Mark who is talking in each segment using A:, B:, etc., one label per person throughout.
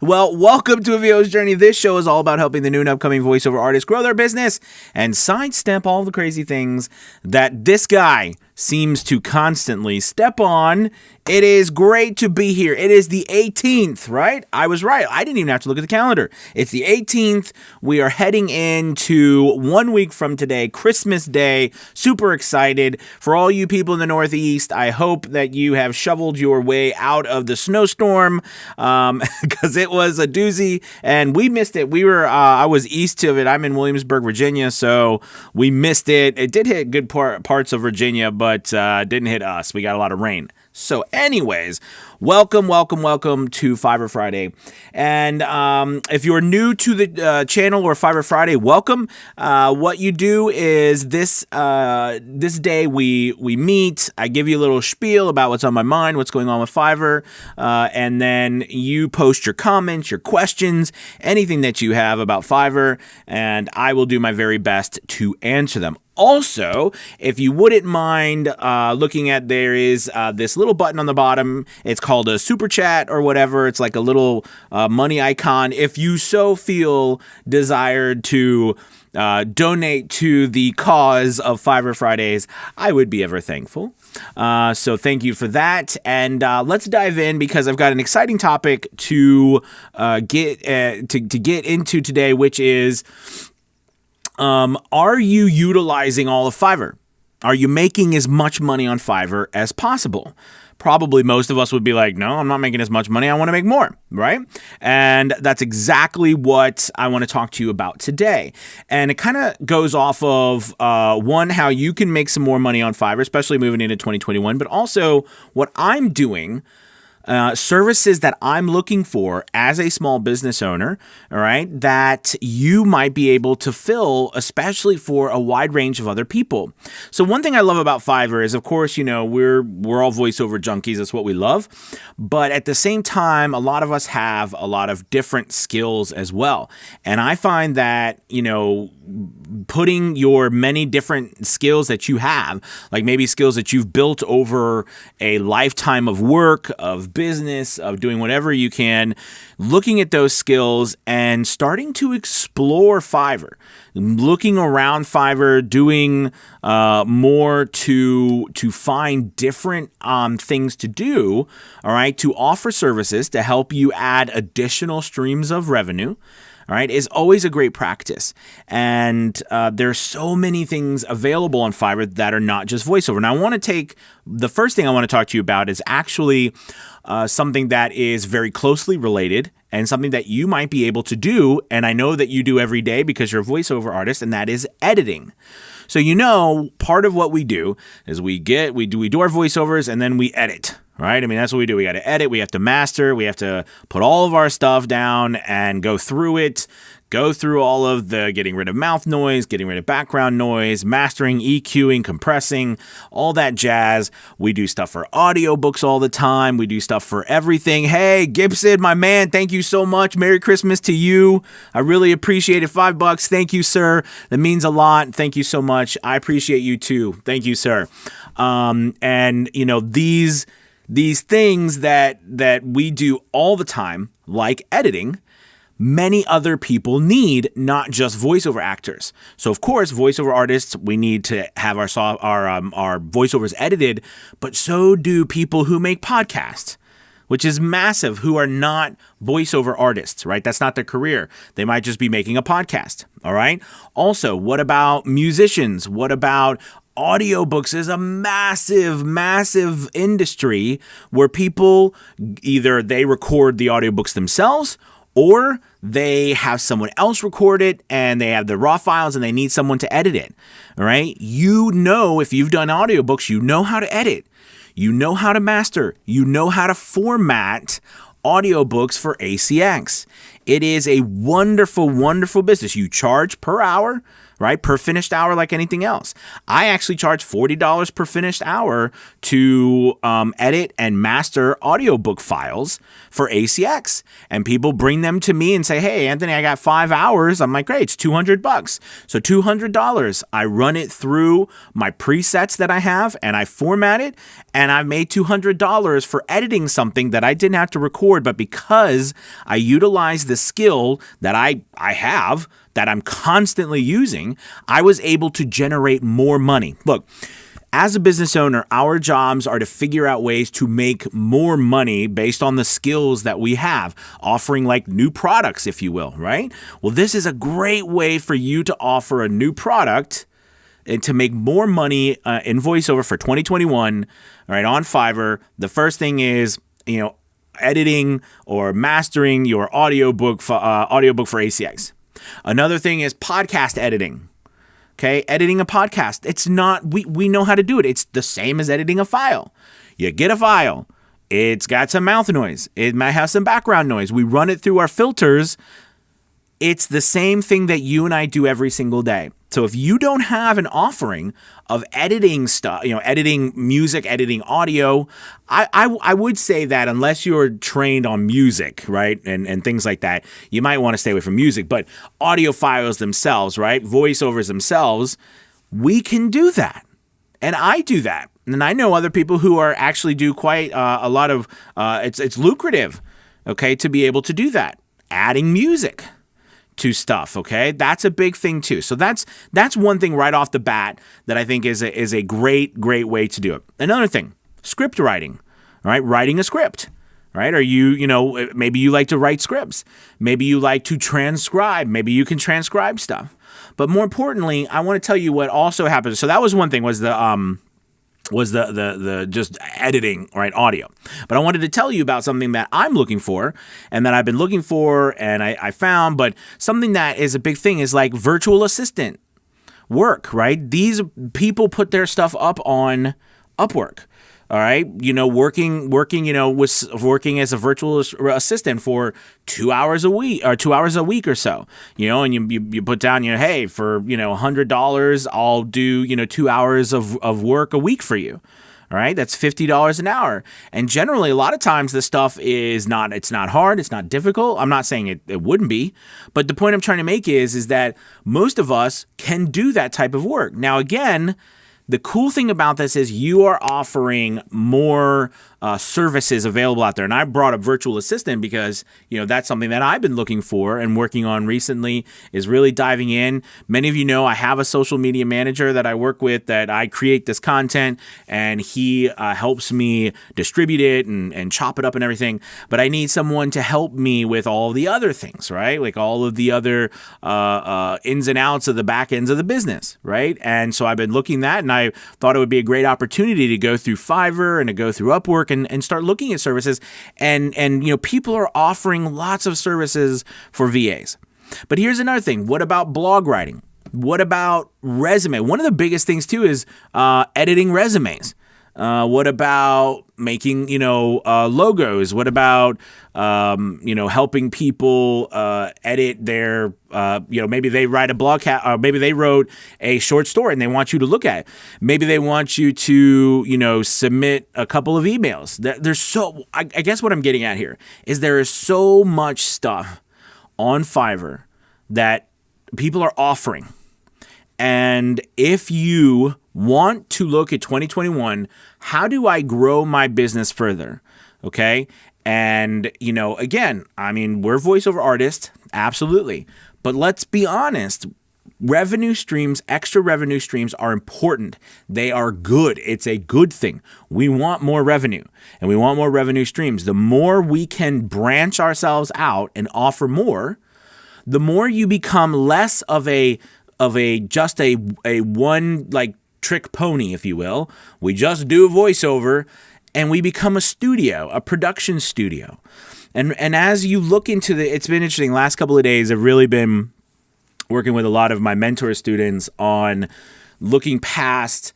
A: Well, welcome to A VO's Journey. This show is all about helping the new and upcoming voiceover artists grow their business and sidestep all the crazy things that this guy seems to constantly step on. It is great to be here. It is the 18th, right? I was right. I didn't even have to look at the calendar. It's the 18th. We are heading into 1 week from today, Christmas Day. Super excited. For all you people in the Northeast, I hope that you have shoveled your way out of the snowstorm because it was a doozy and we missed it. I was east of it. I'm in Williamsburg, Virginia, so we missed it. It did hit good parts of Virginia, but didn't hit us. We got a lot of rain. So anyways, welcome to Fiverr Friday. And if you're new to the channel or Fiverr Friday, welcome. What you do is this day we meet. I give you a little spiel about what's on my mind, what's going on with Fiverr, and then you post your comments, your questions, anything that you have about Fiverr, and I will do my very best to answer them. Also, if you wouldn't mind looking at, there is this little button on the bottom. It's called a super chat or whatever. It's like a little money icon. If you so feel desired to donate to the cause of Fiverr Fridays, I would be ever thankful. So thank you for that. And let's dive in because I've got an exciting topic to get into today, which is, are you utilizing all of Fiverr? Are you making as much money on Fiverr as possible? Probably most of us would be like, no, I'm not making as much money. I want to make more, right? And that's exactly what I want to talk to you about today. And it kind of goes off of, one, how you can make some more money on Fiverr, especially moving into 2021, but also what I'm doing, services that I'm looking for as a small business owner, all right, that you might be able to fill, especially for a wide range of other people. So one thing I love about Fiverr is, of course, you know, we're all voiceover junkies. That's what we love. But at the same time, a lot of us have a lot of different skills as well. And I find that, you know, putting your many different skills that you have, like maybe skills that you've built over a lifetime of work, of business, of doing whatever you can, looking at those skills and starting to explore Fiverr, looking around Fiverr, doing more to find different things to do, all right, to offer services to help you add additional streams of revenue. All right, is always a great practice. And there's so many things available on Fiverr that are not just voiceover. Now, the first thing I want to talk to you about is actually something that is very closely related and something that you might be able to do. And I know that you do every day because you're a voiceover artist, and that is editing. So, you know, part of what we do is we do our voiceovers and then we edit. Right? I mean, that's what we do. We got to edit. We have to master. We have to put all of our stuff down and go through it, go through all of the getting rid of mouth noise, getting rid of background noise, mastering, EQing, compressing, all that jazz. We do stuff for audiobooks all the time. We do stuff for everything. Hey, Gibson, my man, thank you so much. Merry Christmas to you. I really appreciate it. $5. Thank you, sir. That means a lot. Thank you so much. I appreciate you too. Thank you, sir. And, you know, these things that we do all the time, like editing, many other people need, not just voiceover actors. So, of course, voiceover artists, we need to have our voiceovers edited, but so do people who make podcasts, which is massive, who are not voiceover artists, right? That's not their career. They might just be making a podcast, all right? Also, what about musicians? What about audiobooks? Is a massive industry where people either they record the audiobooks themselves or they have someone else record it and they have the raw files and they need someone to edit it. All right. You know, if you've done audiobooks, you know how to edit, you know how to master, you know how to format audiobooks for ACX. It is a wonderful, wonderful business. You charge per hour, right? Per finished hour, like anything else. I actually charge $40 per finished hour to edit and master audiobook files for ACX. And people bring them to me and say, hey, Anthony, I got 5 hours. I'm like, great, it's $200. So $200, I run it through my presets that I have and I format it. And I've made $200 for editing something that I didn't have to record, but because I utilize the skill that I have, that I'm constantly using, I was able to generate more money. Look, as a business owner, our jobs are to figure out ways to make more money based on the skills that we have, offering like new products, if you will, right? Well, this is a great way for you to offer a new product and to make more money in voiceover for 2021, right, on Fiverr. The first thing is, editing or mastering your audiobook for ACX. Another thing is podcast editing. Okay, editing a podcast. It's not, we know how to do it. It's the same as editing a file. You get a file. It's got some mouth noise. It might have some background noise. We run it through our filters. It's the same thing that you and I do every single day. So if you don't have an offering of editing stuff, editing music, editing audio, I would say that unless you're trained on music, right, and things like that, you might want to stay away from music. But audio files themselves, right, voiceovers themselves, we can do that. And I do that. And I know other people who are actually do quite a lot of, it's lucrative, okay, to be able to do that. Adding music to stuff, okay? That's a big thing too. So that's one thing right off the bat that I think is a great way to do it. Another thing, script writing, right? Writing a script, right? Or maybe you like to write scripts. Maybe you like to transcribe. Maybe you can transcribe stuff. But more importantly, I want to tell you what also happens. So that was one thing, was the just editing, right, audio. But I wanted to tell you about something that I'm looking for and that I've been looking for and I found, but something that is a big thing is like virtual assistant work, right? These people put their stuff up on Upwork. All right, working as a virtual assistant for 2 hours a week or 2 hours a week or so, and you put down, hey, for $100, I'll do 2 hours of work a week for you. All right, that's $50 an hour. And generally, a lot of times this stuff it's not hard, it's not difficult. I'm not saying it wouldn't be, but the point I'm trying to make is that most of us can do that type of work. Now, again, the cool thing about this is you are offering more services available out there. And I brought up virtual assistant because, that's something that I've been looking for and working on recently, is really diving in. Many of you know I have a social media manager that I work with, that I create this content, and he helps me distribute it and chop it up and everything. But I need someone to help me with all the other things, right? Like all of the other ins and outs of the back ends of the business, right? And so I've been looking at that, and I thought it would be a great opportunity to go through Fiverr and to go through Upwork and start looking at services. And people are offering lots of services for VAs. But here's another thing. What about blog writing? What about resume? One of the biggest things too is editing resumes. What about making, logos? What about, helping people edit their, maybe they write a blog, or maybe they wrote a short story and they want you to look at it. Maybe they want you to, submit a couple of emails. I guess what I'm getting at here is there is so much stuff on Fiverr that people are offering. And if you want to look at 2021, how do I grow my business further? Okay. And, again, we're voiceover artists. Absolutely. But let's be honest. Revenue streams, extra revenue streams are important. They are good. It's a good thing. We want more revenue and we want more revenue streams. The more we can branch ourselves out and offer more, the more you become less of a one like trick pony, if you will. We just do a voiceover and we become a studio, a production studio. And as you look into it's been interesting. Last couple of days, I've really been working with a lot of my mentor students on looking past,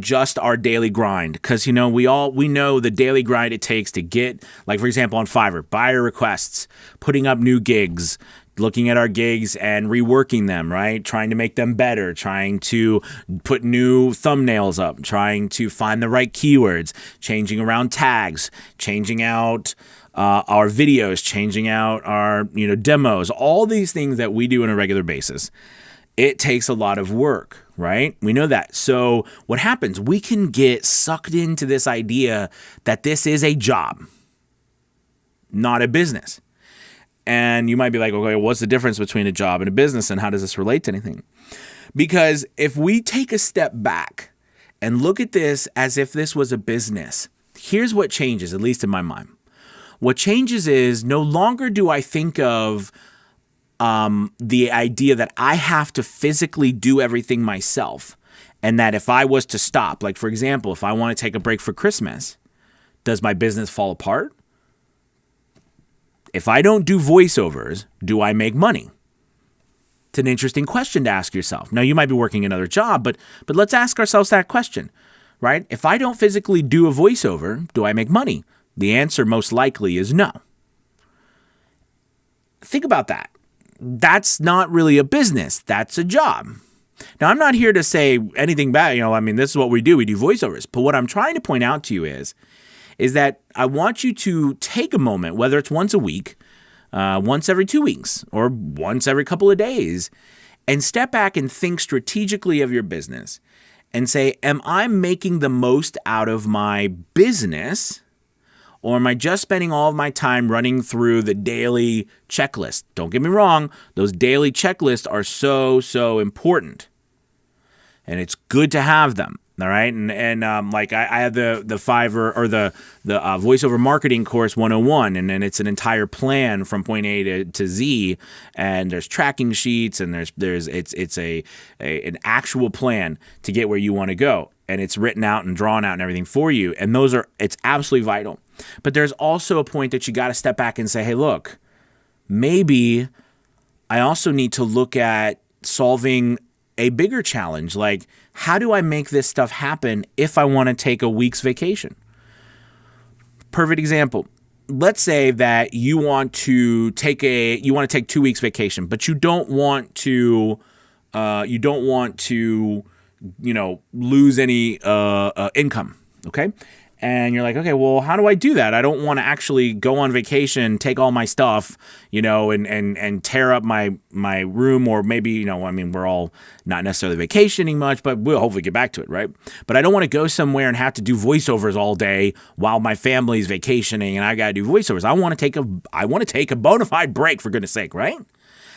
A: just our daily grind. Because, we know the daily grind it takes to get, like, for example, on Fiverr, buyer requests, putting up new gigs, looking at our gigs and reworking them, right? Trying to make them better, trying to put new thumbnails up, trying to find the right keywords, changing around tags, changing out our videos, changing out our, demos, all these things that we do on a regular basis. It takes a lot of work, right? We know that. So what happens? We can get sucked into this idea that this is a job, not a business. And you might be like, okay, what's the difference between a job and a business, and how does this relate to anything? Because if we take a step back and look at this as if this was a business, here's what changes, at least in my mind. What changes is no longer do I think of the idea that I have to physically do everything myself, and that if I was to stop, like, for example, if I want to take a break for Christmas, does my business fall apart? If I don't do voiceovers, do I make money? It's an interesting question to ask yourself. Now, you might be working another job, but let's ask ourselves that question, right? If I don't physically do a voiceover, do I make money? The answer most likely is no. Think about that. That's not really a business. That's a job. Now, I'm not here to say anything bad. This is what we do. We do voiceovers. But what I'm trying to point out to you is that I want you to take a moment, whether it's once a week, once every 2 weeks, or once every couple of days, and step back and think strategically of your business and say, am I making the most out of my business, or am I just spending all of my time running through the daily checklist? Don't get me wrong, those daily checklists are so important, and it's good to have them. All right. And like I have the Fiverr or the voiceover marketing course 101, and then it's an entire plan from point A to Z, and there's tracking sheets, and it's an actual plan to get where you want to go, and it's written out and drawn out and everything for you. And it's absolutely vital. But there's also a point that you got to step back and say, hey, look, maybe I also need to look at solving a bigger challenge. Like, how do I make this stuff happen if I want to take a week's vacation? Perfect example. Let's say that you want to take 2 weeks vacation, but you don't want to lose any income. Okay. And you're like, okay, well, how do I do that? I don't want to actually go on vacation, take all my stuff, and tear up my room, or maybe, we're all not necessarily vacationing much, but we'll hopefully get back to it, right? But I don't want to go somewhere and have to do voiceovers all day while my family's vacationing and I got to do voiceovers. I want to take a bona fide break, for goodness sake, right?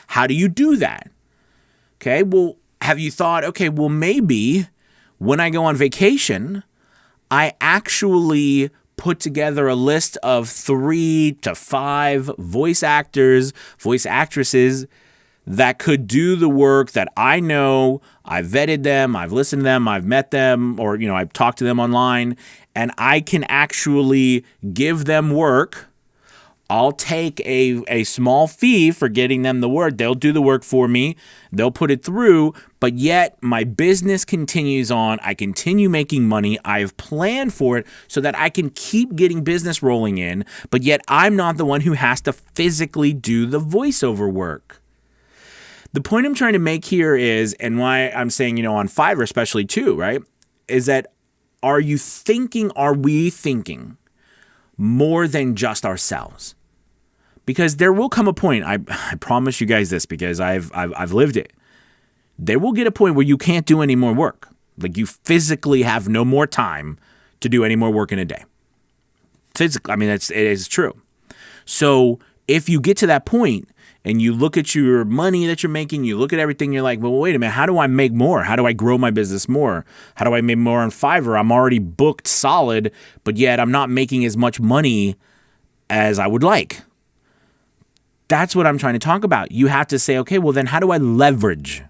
A: How do you do that? Okay, well, have you thought, okay, well, maybe when I go on vacation, I actually put together a list of 3 to 5 voice actors, voice actresses that could do the work that I know. I've vetted them, I've listened to them, I've met them, or, I've talked to them online, and I can actually give them work. I'll take a small fee for getting them the work. They'll do the work for me. They'll put it through, but yet my business continues on. I continue making money. I've planned for it so that I can keep getting business rolling in, but yet I'm not the one who has to physically do the voiceover work. The point I'm trying to make here is, and why I'm saying, on Fiverr especially too, right, is that are we thinking more than just ourselves? Because there will come a point, I promise you guys this, because I've lived it. There will get a point where you can't do any more work. Like, you physically have no more time to do any more work in a day. Physically, it is true. So if you get to that point and you look at your money that you're making, you look at everything, you're like, well, wait a minute, how do I make more? How do I grow my business more? How do I make more on Fiverr? I'm already booked solid, but yet I'm not making as much money as I would like. That's what I'm trying to talk about. You have to say, okay, well then how do I leverage?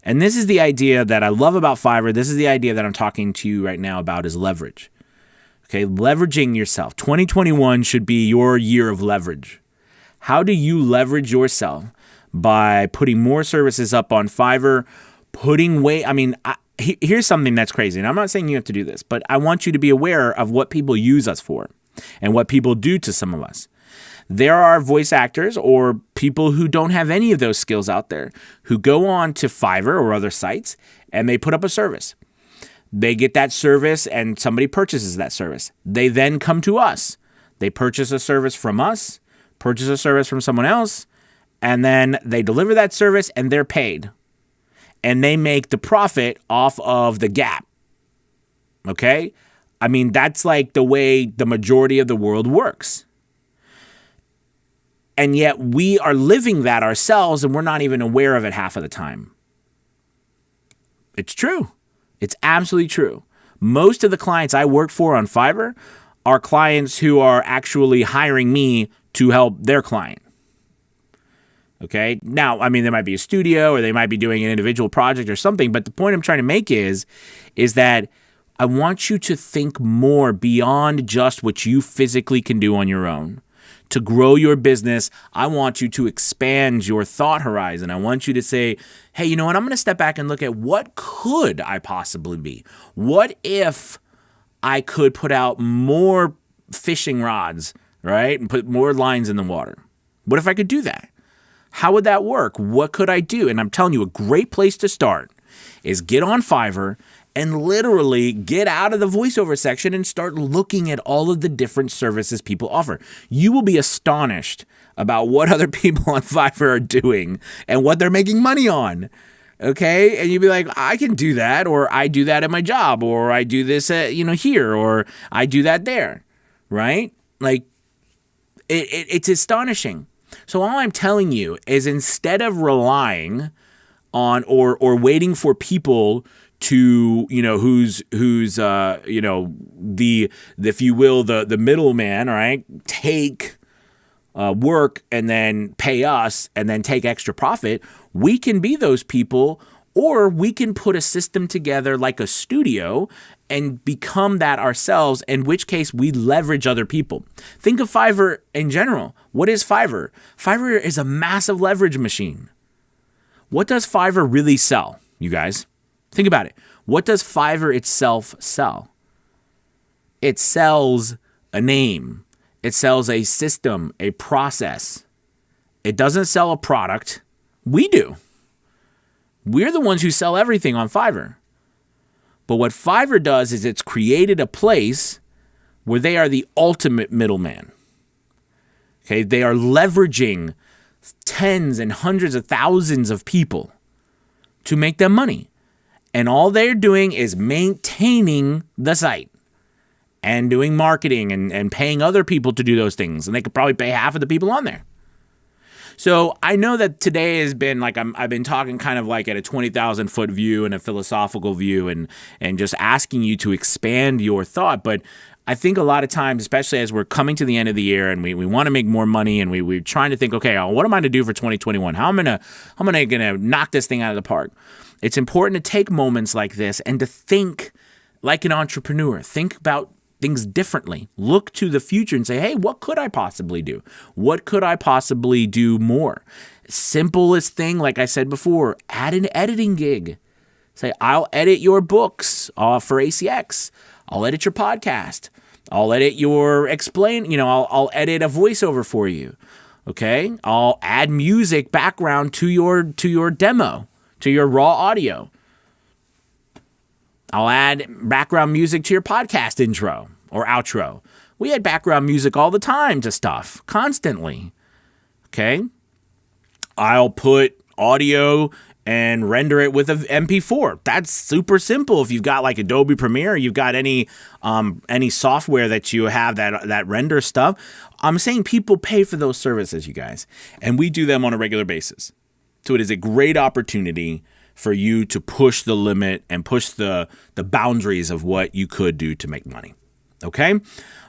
A: And this is the idea that I love about Fiverr. This is the idea that I'm talking to you right now about, is leverage. Okay, leveraging yourself. 2021 should be your year of leverage. How do you leverage yourself? By putting more services up on Fiverr, here's something that's crazy. And I'm not saying you have to do this, but I want you to be aware of what people use us for and what people do to some of us. There are voice actors or people who don't have any of those skills out there who go on to Fiverr or other sites and they put up a service. They get that service and somebody purchases that service. They then come to us. They purchase a service from us, purchase a service from someone else, and then they deliver that service and they're paid. And they make the profit off of the gap. Okay? I mean, that's like the way the majority of the world works. And yet we are living that ourselves and we're not even aware of it half of the time. It's true. It's absolutely true. Most of the clients I work for on Fiverr are clients who are actually hiring me to help their client. Okay. Now, I mean, there might be a studio or they might be doing an individual project or something. But the point I'm trying to make is that I want you to think more beyond just what you physically can do on your own. To grow your business, I want you to expand your thought horizon. I want you to say, hey, you know what? I'm going to step back and look at what could I possibly be? What if I could put out more fishing rods, right? And put more lines in the water? What if I could do that? How would that work? What could I do? And I'm telling you, a great place to start is get on Fiverr and literally get out of the voiceover section and start looking at all of the different services people offer. You will be astonished about what other people on Fiverr are doing and what they're making money on. Okay? And you'll be like, I can do that, or I do that at my job, or I do this at, here, or I do that there. Right? Like, it's astonishing. So all I'm telling you is instead of relying on or waiting for people to, who's the if you will, the middleman, right, take work and then pay us and then take extra profit, we can be those people, or we can put a system together like a studio and become that ourselves, in which case we leverage other people. Think of Fiverr in general. What is Fiverr? Fiverr is a massive leverage machine. What does Fiverr really sell, you guys? Think about it. What does Fiverr itself sell? It sells a name. It sells a system, a process. It doesn't sell a product. We do. We're the ones who sell everything on Fiverr. But what Fiverr does is it's created a place where they are the ultimate middleman. Okay, they are leveraging tens and hundreds of thousands of people to make them money. And all they're doing is maintaining the site and doing marketing and paying other people to do those things. And they could probably pay half of the people on there. So I know that today has been like I've been talking kind of like at a 20,000 foot view and a philosophical view and just asking you to expand your thought. But I think a lot of times, especially as we're coming to the end of the year and we want to make more money and we're trying to think, okay, what am I to do for 2021? How am I gonna knock this thing out of the park? It's important to take moments like this and to think like an entrepreneur. Think about things differently. Look to the future and say, hey, what could I possibly do? What could I possibly do more? Simplest thing, like I said before, add an editing gig. Say, I'll edit your books for ACX. I'll edit your podcast. I'll edit your I'll edit a voiceover for you. Okay? I'll add music background to your demo, to your raw audio. I'll add background music to your podcast intro or outro. We add background music all the time to stuff, constantly. Okay? I'll put audio and render it with an MP4. That's super simple. If you've got like Adobe Premiere, you've got any software that you have that render stuff. I'm saying people pay for those services, you guys, and we do them on a regular basis. So it is a great opportunity for you to push the limit and push the boundaries of what you could do to make money. Okay?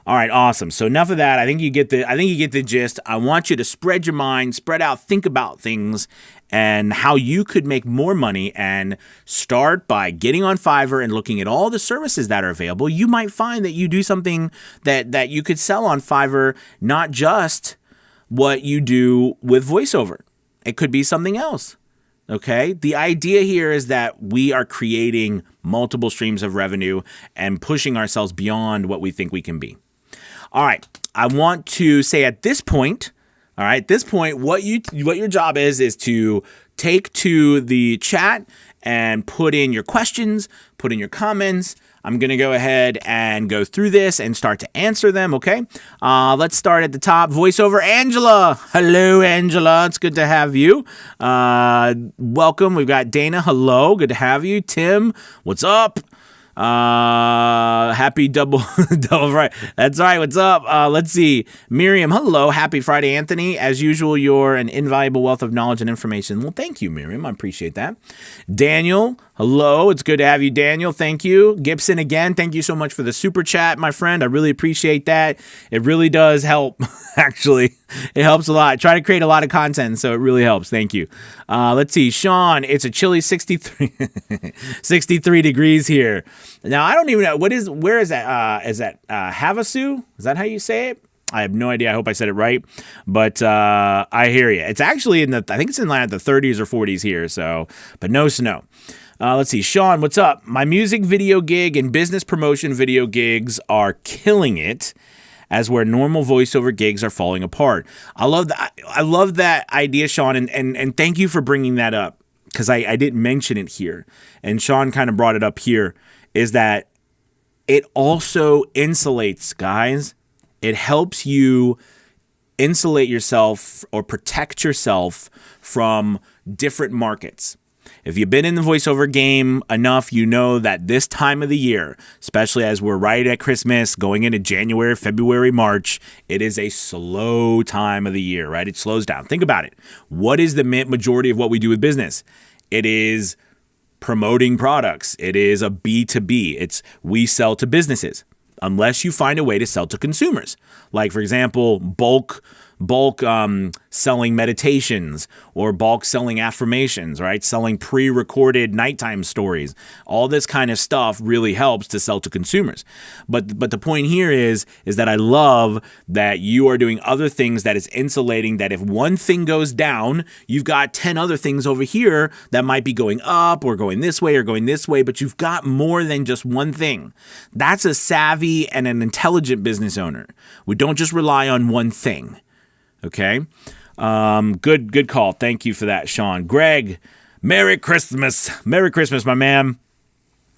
A: All right, awesome. So enough of that. I think you get the gist. I want you to spread your mind, spread out, think about things and how you could make more money, and start by getting on Fiverr and looking at all the services that are available. You might find that you do something that you could sell on Fiverr, not just what you do with voiceover. It could be something else. Okay. The idea here is that we are creating multiple streams of revenue and pushing ourselves beyond what we think we can be. All right. I want to say at this point, what your job is to take to the chat and put in your questions, put in your comments. I'm going to go ahead and go through this and start to answer them, okay? Let's start at the top. Voiceover Angela. Hello, Angela. It's good to have you. Welcome. We've got Dana. Hello. Good to have you. Tim, what's up? Happy double Friday. That's right. What's up? Let's see. Miriam, hello. Happy Friday, Anthony. As usual, you're an invaluable wealth of knowledge and information. Well, thank you, Miriam. I appreciate that. Daniel, hello. It's good to have you, Daniel. Thank you. Gibson, again, thank you so much for the super chat, my friend. I really appreciate that. It really does help, actually. It helps a lot. I try to create a lot of content, so it really helps. Thank you. Let's see. Sean, it's a chilly 63 degrees here. Now, I don't even know. Where is that? Is that Havasu? Is that how you say it? I have no idea. I hope I said it right. But I hear you. It's actually I think it's in like the 30s or 40s here. So, but no snow. Let's see. Sean, what's up? My music video gig and business promotion video gigs are killing it, as where normal voiceover gigs are falling apart. I love that idea, Sean, and thank you for bringing that up, because I didn't mention it here, and Sean kind of brought it up here, is that it also insulates, guys. It helps you insulate yourself or protect yourself from different markets. If you've been in the voiceover game enough, you know that this time of the year, especially as we're right at Christmas, going into January, February, March, it is a slow time of the year, right? It slows down. Think about it. What is the majority of what we do with business? It is promoting products. It is a B2B. It's we sell to businesses, unless you find a way to sell to consumers. Like, for example, bulk selling meditations or bulk selling affirmations, right? Selling pre-recorded nighttime stories. All this kind of stuff really helps to sell to consumers. But the point here is that I love that you are doing other things that is insulating, that if one thing goes down, you've got 10 other things over here that might be going up or going this way, but you've got more than just one thing. That's a savvy and an intelligent business owner. We don't just rely on one thing. Okay. Good call. Thank you for that, Sean. Greg, Merry Christmas. Merry Christmas, my man.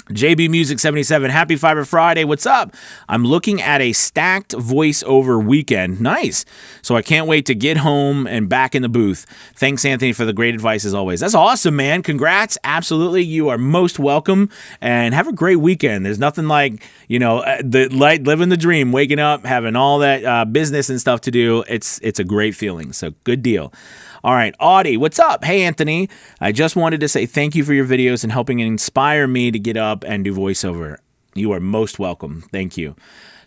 A: JB Music 77, happy Fiverr Friday. What's up? I'm looking at a stacked voiceover weekend. Nice. So I can't wait to get home and back in the booth. Thanks, Anthony, for the great advice as always. That's awesome, man. Congrats. Absolutely. You are most welcome, and have a great weekend. There's nothing like, living the dream, waking up, having all that business and stuff to do. It's a great feeling. So good deal. All right, Audie, what's up? Hey, Anthony. I just wanted to say thank you for your videos and helping inspire me to get up and do voiceover. You are most welcome. Thank you.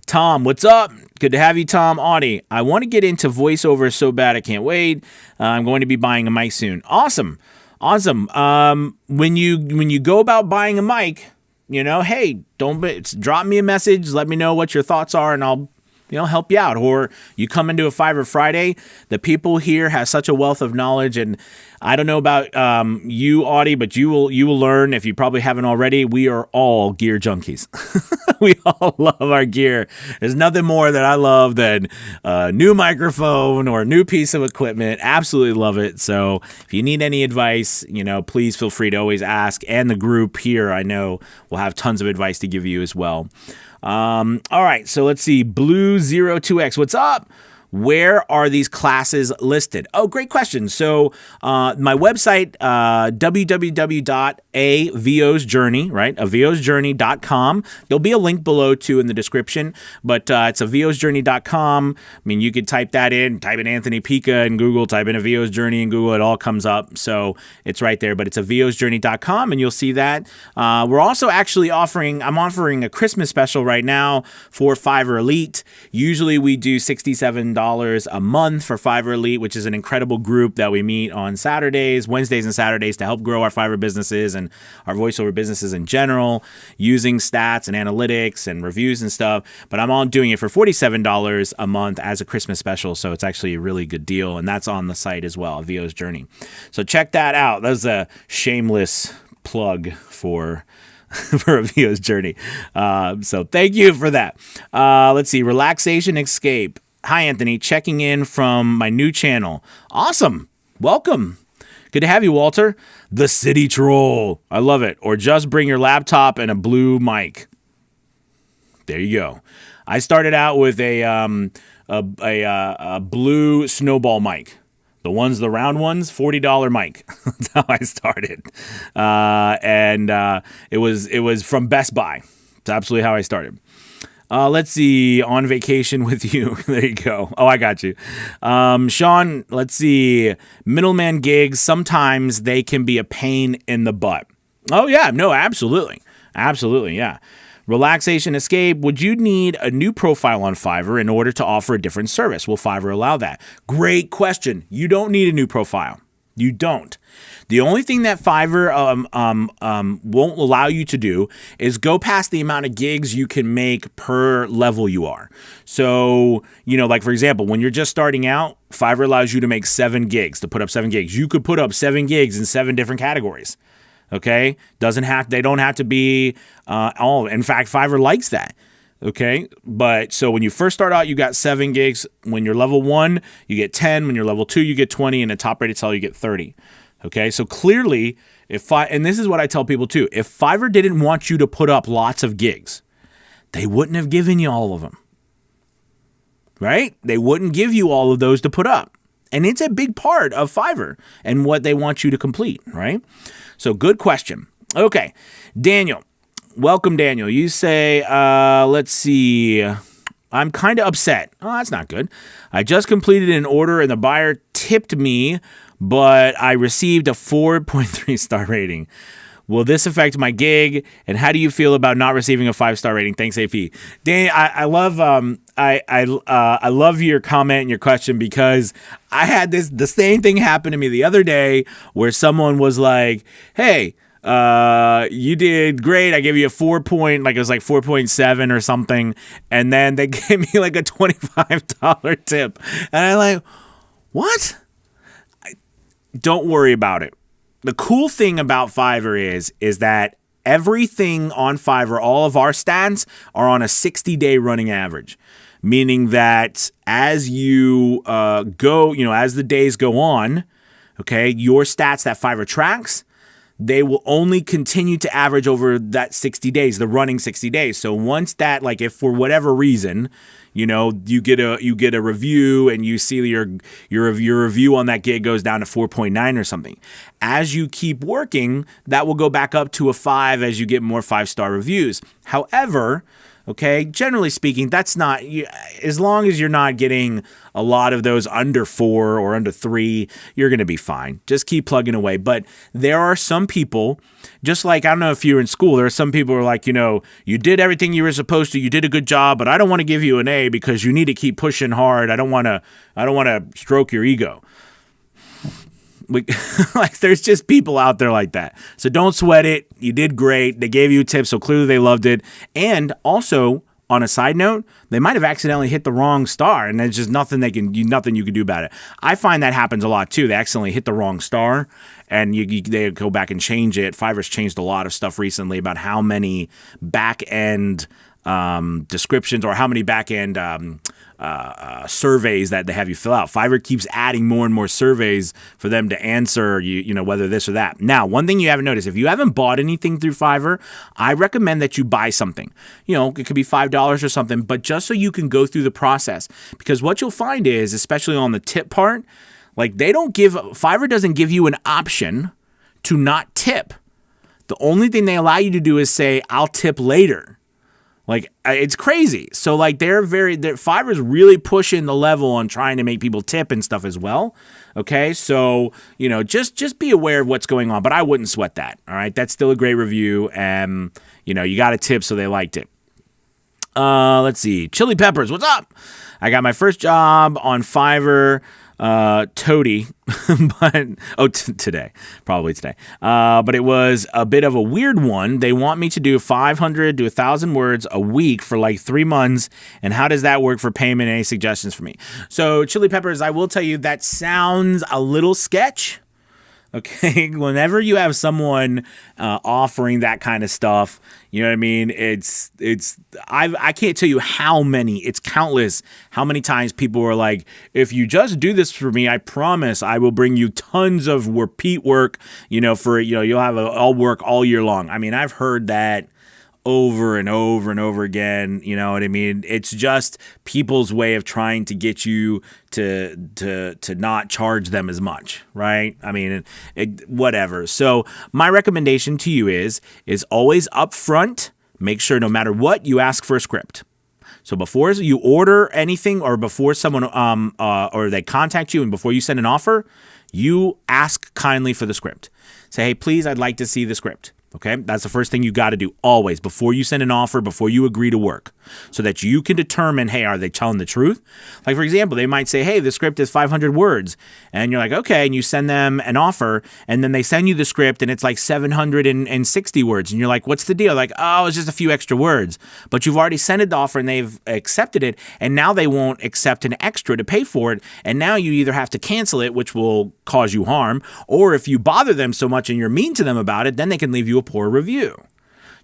A: Tom, what's up? Good to have you, Tom. Audie, I want to get into voiceover so bad I can't wait. I'm going to be buying a mic soon. Awesome. When you go about buying a mic, hey, drop me a message. Let me know what your thoughts are, and I'll help you out. Or you come into a Fiverr Friday. The people here have such a wealth of knowledge, and I don't know about you, Audie, but you will learn, if you probably haven't already. We are all gear junkies. We all love our gear. There's nothing more that I love than a new microphone or a new piece of equipment. Absolutely love it. So if you need any advice, please feel free to always ask. And the group here, I know, will have tons of advice to give you as well. All right, so let's see. Blue02X, what's up? Where are these classes listed? Oh, great question. So my website, www.avosjourney, right? avosjourney.com. There'll be a link below too in the description, but it's avosjourney.com. I mean, you could type that in, type in Anthony Pica in Google, type in Avos Journey in Google, it all comes up. So it's right there, but it's avosjourney.com, and you'll see that. We're also actually I'm offering a Christmas special right now for Fiverr Elite. Usually we do $67 $47 a month for Fiverr Elite, which is an incredible group that we meet on Saturdays, Wednesdays and Saturdays to help grow our Fiverr businesses and our voiceover businesses in general, using stats and analytics and reviews and stuff. But I'm all doing it for $47 a month as a Christmas special, so it's actually a really good deal, and that's on the site as well, VO's Journey. So check that out. That's a shameless plug for a VO's Journey. So thank you for that. Let's see. Relaxation Escape. Hi, Anthony. Checking in from my new channel. Awesome. Welcome. Good to have you, Walter. The City Troll. I love it. Or just bring your laptop and a blue mic. There you go. I started out with a blue snowball mic. The round ones, $40 mic. That's how I started. And it was from Best Buy. It's absolutely how I started. Let's see. On vacation with you. There you go. Oh, I got you. Sean, let's see. Middleman gigs, sometimes they can be a pain in the butt. Oh, yeah. No, absolutely. Absolutely, yeah. Relaxation Escape, would you need a new profile on Fiverr in order to offer a different service? Will Fiverr allow that? Great question. You don't need a new profile. You don't. The only thing that Fiverr won't allow you to do is go past the amount of gigs you can make per level you are. So, like for example, when you're just starting out, Fiverr allows you to make 7 gigs, to put up 7 gigs. You could put up 7 gigs in 7 different categories. Okay, they don't have to be all. In fact, Fiverr likes that. Okay, but so when you first start out, you got 7 gigs. When you're level 1, you get 10. When you're level 2, you get 20, and a top rated seller, you get 30. Okay, so clearly, and this is what I tell people too, if Fiverr didn't want you to put up lots of gigs, they wouldn't have given you all of them. Right? They wouldn't give you all of those to put up. And it's a big part of Fiverr and what they want you to complete, right? So good question. Okay, Daniel. Welcome, Daniel. You say, let's see. I'm kind of upset. Oh, that's not good. I just completed an order and the buyer tipped me, but I received a 4.3 star rating. Will this affect my gig? And how do you feel about not receiving a 5-star rating? Thanks, AP. Dan, I love I love your comment and your question, because I had the same thing happen to me the other day where someone was like, "Hey, you did great. I gave you a 4 point, like it was like 4.7 or something, and then they gave me like a $25 tip." And I'm like, "What?" Don't worry about it. The cool thing about Fiverr is that everything on Fiverr, all of our stats are on a 60-day running average, meaning that as you go, as the days go on, okay, your stats that Fiverr tracks, they will only continue to average over that 60 days, the running 60 days. So once that, like, if for whatever reason, you get a review and you see your review on that gig goes down to 4.9 or something. As you keep working, that will go back up to a 5 as you get more 5-star reviews. However, okay, generally speaking, that's not, as long as you're not getting a lot of those under 4 or under 3, you're going to be fine. Just keep plugging away. But there are some people, just like, I don't know if you're in school, there are some people who are like, you did everything you were supposed to, you did a good job, but I don't want to give you an A because you need to keep pushing hard. I don't want to stroke your ego. Like, there's just people out there like that. So don't sweat it. You did great. They gave you a tip, so clearly they loved it. And also, on a side note, they might have accidentally hit the wrong star, and there's just nothing you can do about it. I find that happens a lot too. They accidentally hit the wrong star, and they go back and change it. Fiverr's changed a lot of stuff recently about how many back end descriptions or how many back end surveys that they have you fill out. Fiverr keeps adding more and more surveys for them to answer whether this or that. Now, one thing you haven't noticed, if you haven't bought anything through Fiverr, I recommend that you buy something. It could be $5 or something, but just so you can go through the process. Because what you'll find is, especially on the tip part, like Fiverr doesn't give you an option to not tip. The only thing they allow you to do is say, "I'll tip later." Like, it's crazy. So, like, Fiverr's really pushing the level on trying to make people tip and stuff as well. Okay, so, just be aware of what's going on. But I wouldn't sweat that, all right? That's still a great review, and, you got a tip, so they liked it. Let's see. Chili Peppers, what's up? I got my first job on Fiverr, toady, today, probably today. But it was a bit of a weird one. They want me to do 500 to 1,000 words a week for like 3 months. And how does that work for payment? Any suggestions for me? So Chili Peppers, I will tell you that sounds a little sketch. Okay, whenever you have someone offering that kind of stuff, you know what I mean? I can't tell you how many, it's countless, how many times people were like, if you just do this for me, I promise I will bring you tons of repeat work, you'll have all work all year long. I mean, I've heard that over and over and over again. You know what I mean? It's just people's way of trying to get you to not charge them as much, right? I mean, whatever. So my recommendation to you is always upfront. Make sure no matter what, you ask for a script. So before you order anything, or before someone or they contact you, and before you send an offer, you ask kindly for the script. Say, hey, please, I'd like to see the script. Okay, that's the first thing you got to do always before you send an offer, before you agree to work, so that you can determine, hey, are they telling the truth? Like, for example, they might say, hey, the script is 500 words. And you're like, okay. And you send them an offer, and then they send you the script and it's like 760 words. And you're like, what's the deal? Like, oh, it's just a few extra words. But you've already sent it the offer and they've accepted it. And now they won't accept an extra to pay for it. And now you either have to cancel it, which will cause you harm, or if you bother them so much and you're mean to them about it, then they can leave you a poor review.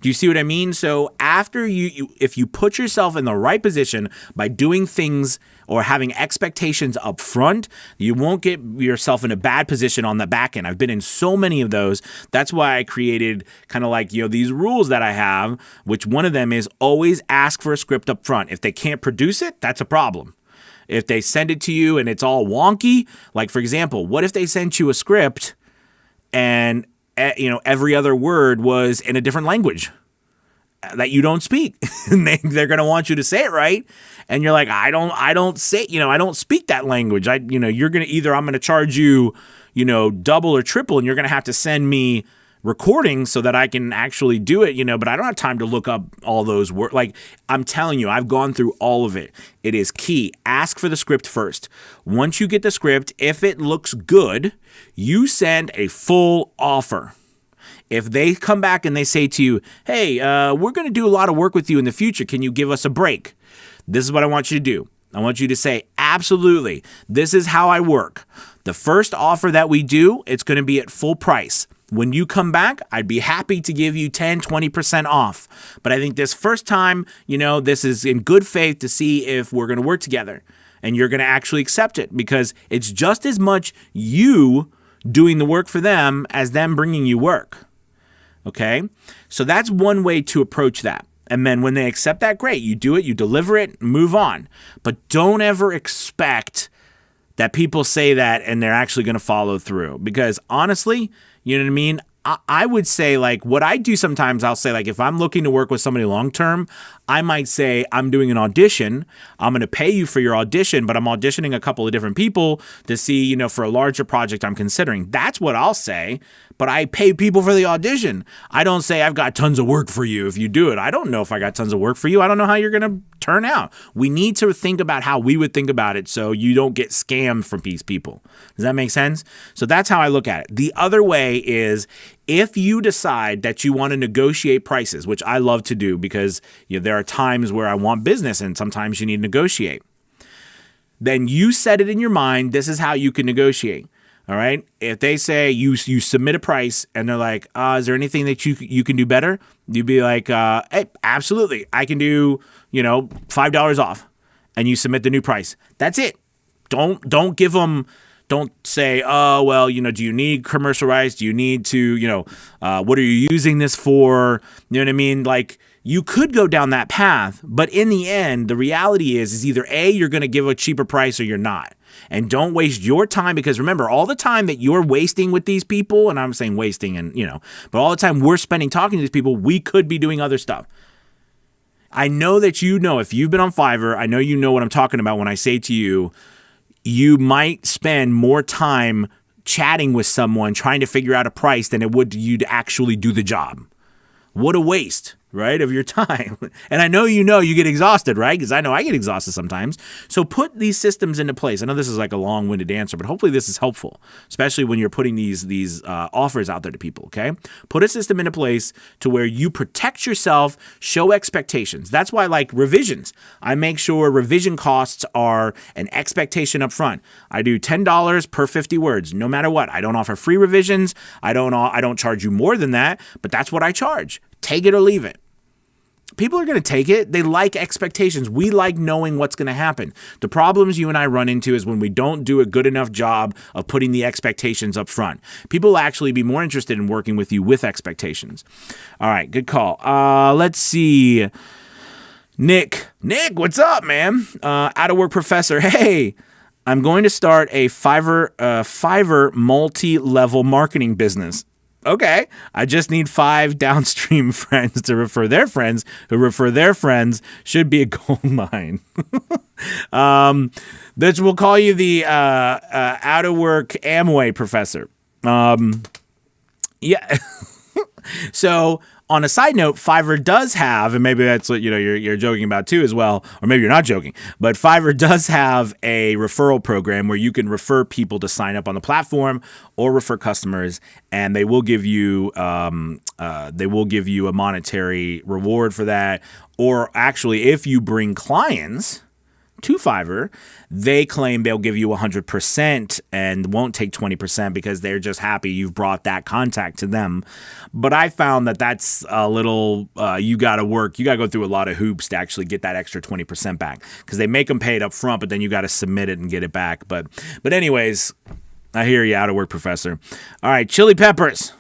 A: Do you see what I mean? So after if you put yourself in the right position by doing things or having expectations up front, you won't get yourself in a bad position on the back end. I've been in so many of those. That's why I created kind of like, these rules that I have, which one of them is always ask for a script up front. If they can't produce it, that's a problem. If they send it to you and it's all wonky, like for example, what if they sent you a script and every other word was in a different language that you don't speak? And they're going to want you to say it right. And you're like, I don't speak that language. You're going to I'm going to charge you, double or triple, and you're going to have to send me recording so that I can actually do it, but I don't have time to look up all those words. Like, I'm telling you, I've gone through all of it. It is key. Ask for the script first. Once you get the script, if it looks good, you send a full offer. If they come back and they say to you, hey, we're going to do a lot of work with you in the future. Can you give us a break? This is what I want you to do. I want you to say, absolutely, this is how I work. The first offer that we do, it's going to be at full price. When you come back, I'd be happy to give you 10, 20% off. But I think this first time, this is in good faith to see if we're going to work together and you're going to actually accept it, because it's just as much you doing the work for them as them bringing you work. Okay? So that's one way to approach that. And then when they accept that, great. You do it, you deliver it, move on. But don't ever expect that people say that and they're actually going to follow through. Because honestly, you know what I mean? I would say, like, what I do sometimes, I'll say, like, if I'm looking to work with somebody long term, I might say, I'm doing an audition. I'm going to pay you for your audition, but I'm auditioning a couple of different people to see, for a larger project I'm considering. That's what I'll say. But I pay people for the audition. I don't say I've got tons of work for you if you do it. I don't know if I got tons of work for you. I don't know how you're going to turn out. We need to think about how we would think about it so you don't get scammed from these people. Does that make sense? So that's how I look at it. The other way is, if you decide that you want to negotiate prices, which I love to do because there are times where I want business and sometimes you need to negotiate, then you set it in your mind, this is how you can negotiate. All right. If they say you submit a price and they're like, is there anything that you can do better? You'd be like, hey, absolutely. I can do, $5 off, and you submit the new price. That's it. Don't give them, don't say, oh, well, do you need commercial rights? Do you need to, what are you using this for? You know what I mean? Like, you could go down that path, but in the end, the reality is either A, you're going to give a cheaper price, or you're not. And don't waste your time, because remember, all the time that you're wasting with these people, and I'm saying wasting and, but all the time we're spending talking to these people, we could be doing other stuff. I know that if you've been on Fiverr, I know you know what I'm talking about when I say to you, you might spend more time chatting with someone trying to figure out a price than it would you to actually do the job. What a waste. right, of your time. And I know you get exhausted, right? Because I know I get exhausted sometimes. So put these systems into place. I know this is like a long-winded answer, but hopefully this is helpful, especially when you're putting these offers out there to people, okay? Put a system into place to where you protect yourself, show expectations. That's why, like revisions, I make sure revision costs are an expectation up front. I do $10 per 50 words, no matter what. I don't offer free revisions. I don't charge you more than that, but that's what I charge. Take it or leave it. People are going to take it. They like expectations. We like knowing what's going to happen. The problems you and I run into is when we don't do a good enough job of putting the expectations up front. People will actually be more interested in working with you with expectations. All right, good call. Let's see. Nick, what's up, man? Out of work professor. Hey, I'm going to start a Fiverr multi-level marketing business. Okay, I just need 5 downstream friends to refer their friends who refer their friends. Should be a gold mine. We'll call you the out of work Amway professor. Yeah. So on a side note, Fiverr does have, and maybe that's what you're joking about too as well, or maybe you're not joking, but Fiverr does have a referral program where you can refer people to sign up on the platform or refer customers, and they will give you a monetary reward for that. Or actually, if you bring clients to Fiverr, they claim they'll give you 100% and won't take 20% because they're just happy you've brought that contact to them. But I found that that's a little, you got to go through a lot of hoops to actually get that extra 20% back, because they make them pay it up front, but then you got to submit it and get it back. But anyways, I hear you, out of work professor. All right, Chili Peppers.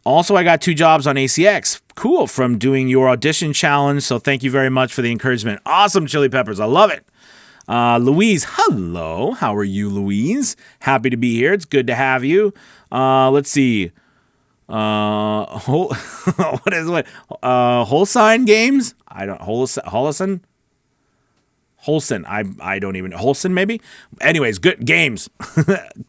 A: Also, I got 2 jobs on ACX. Cool, from doing your audition challenge. So thank you very much for the encouragement. Awesome, Chili Peppers. I love it. Louise, hello. How are you, Louise? Happy to be here. It's good to have you. Let's see. What is it? Holstein Games? Holson? Holson, I don't even, Holson maybe? Anyways, good games.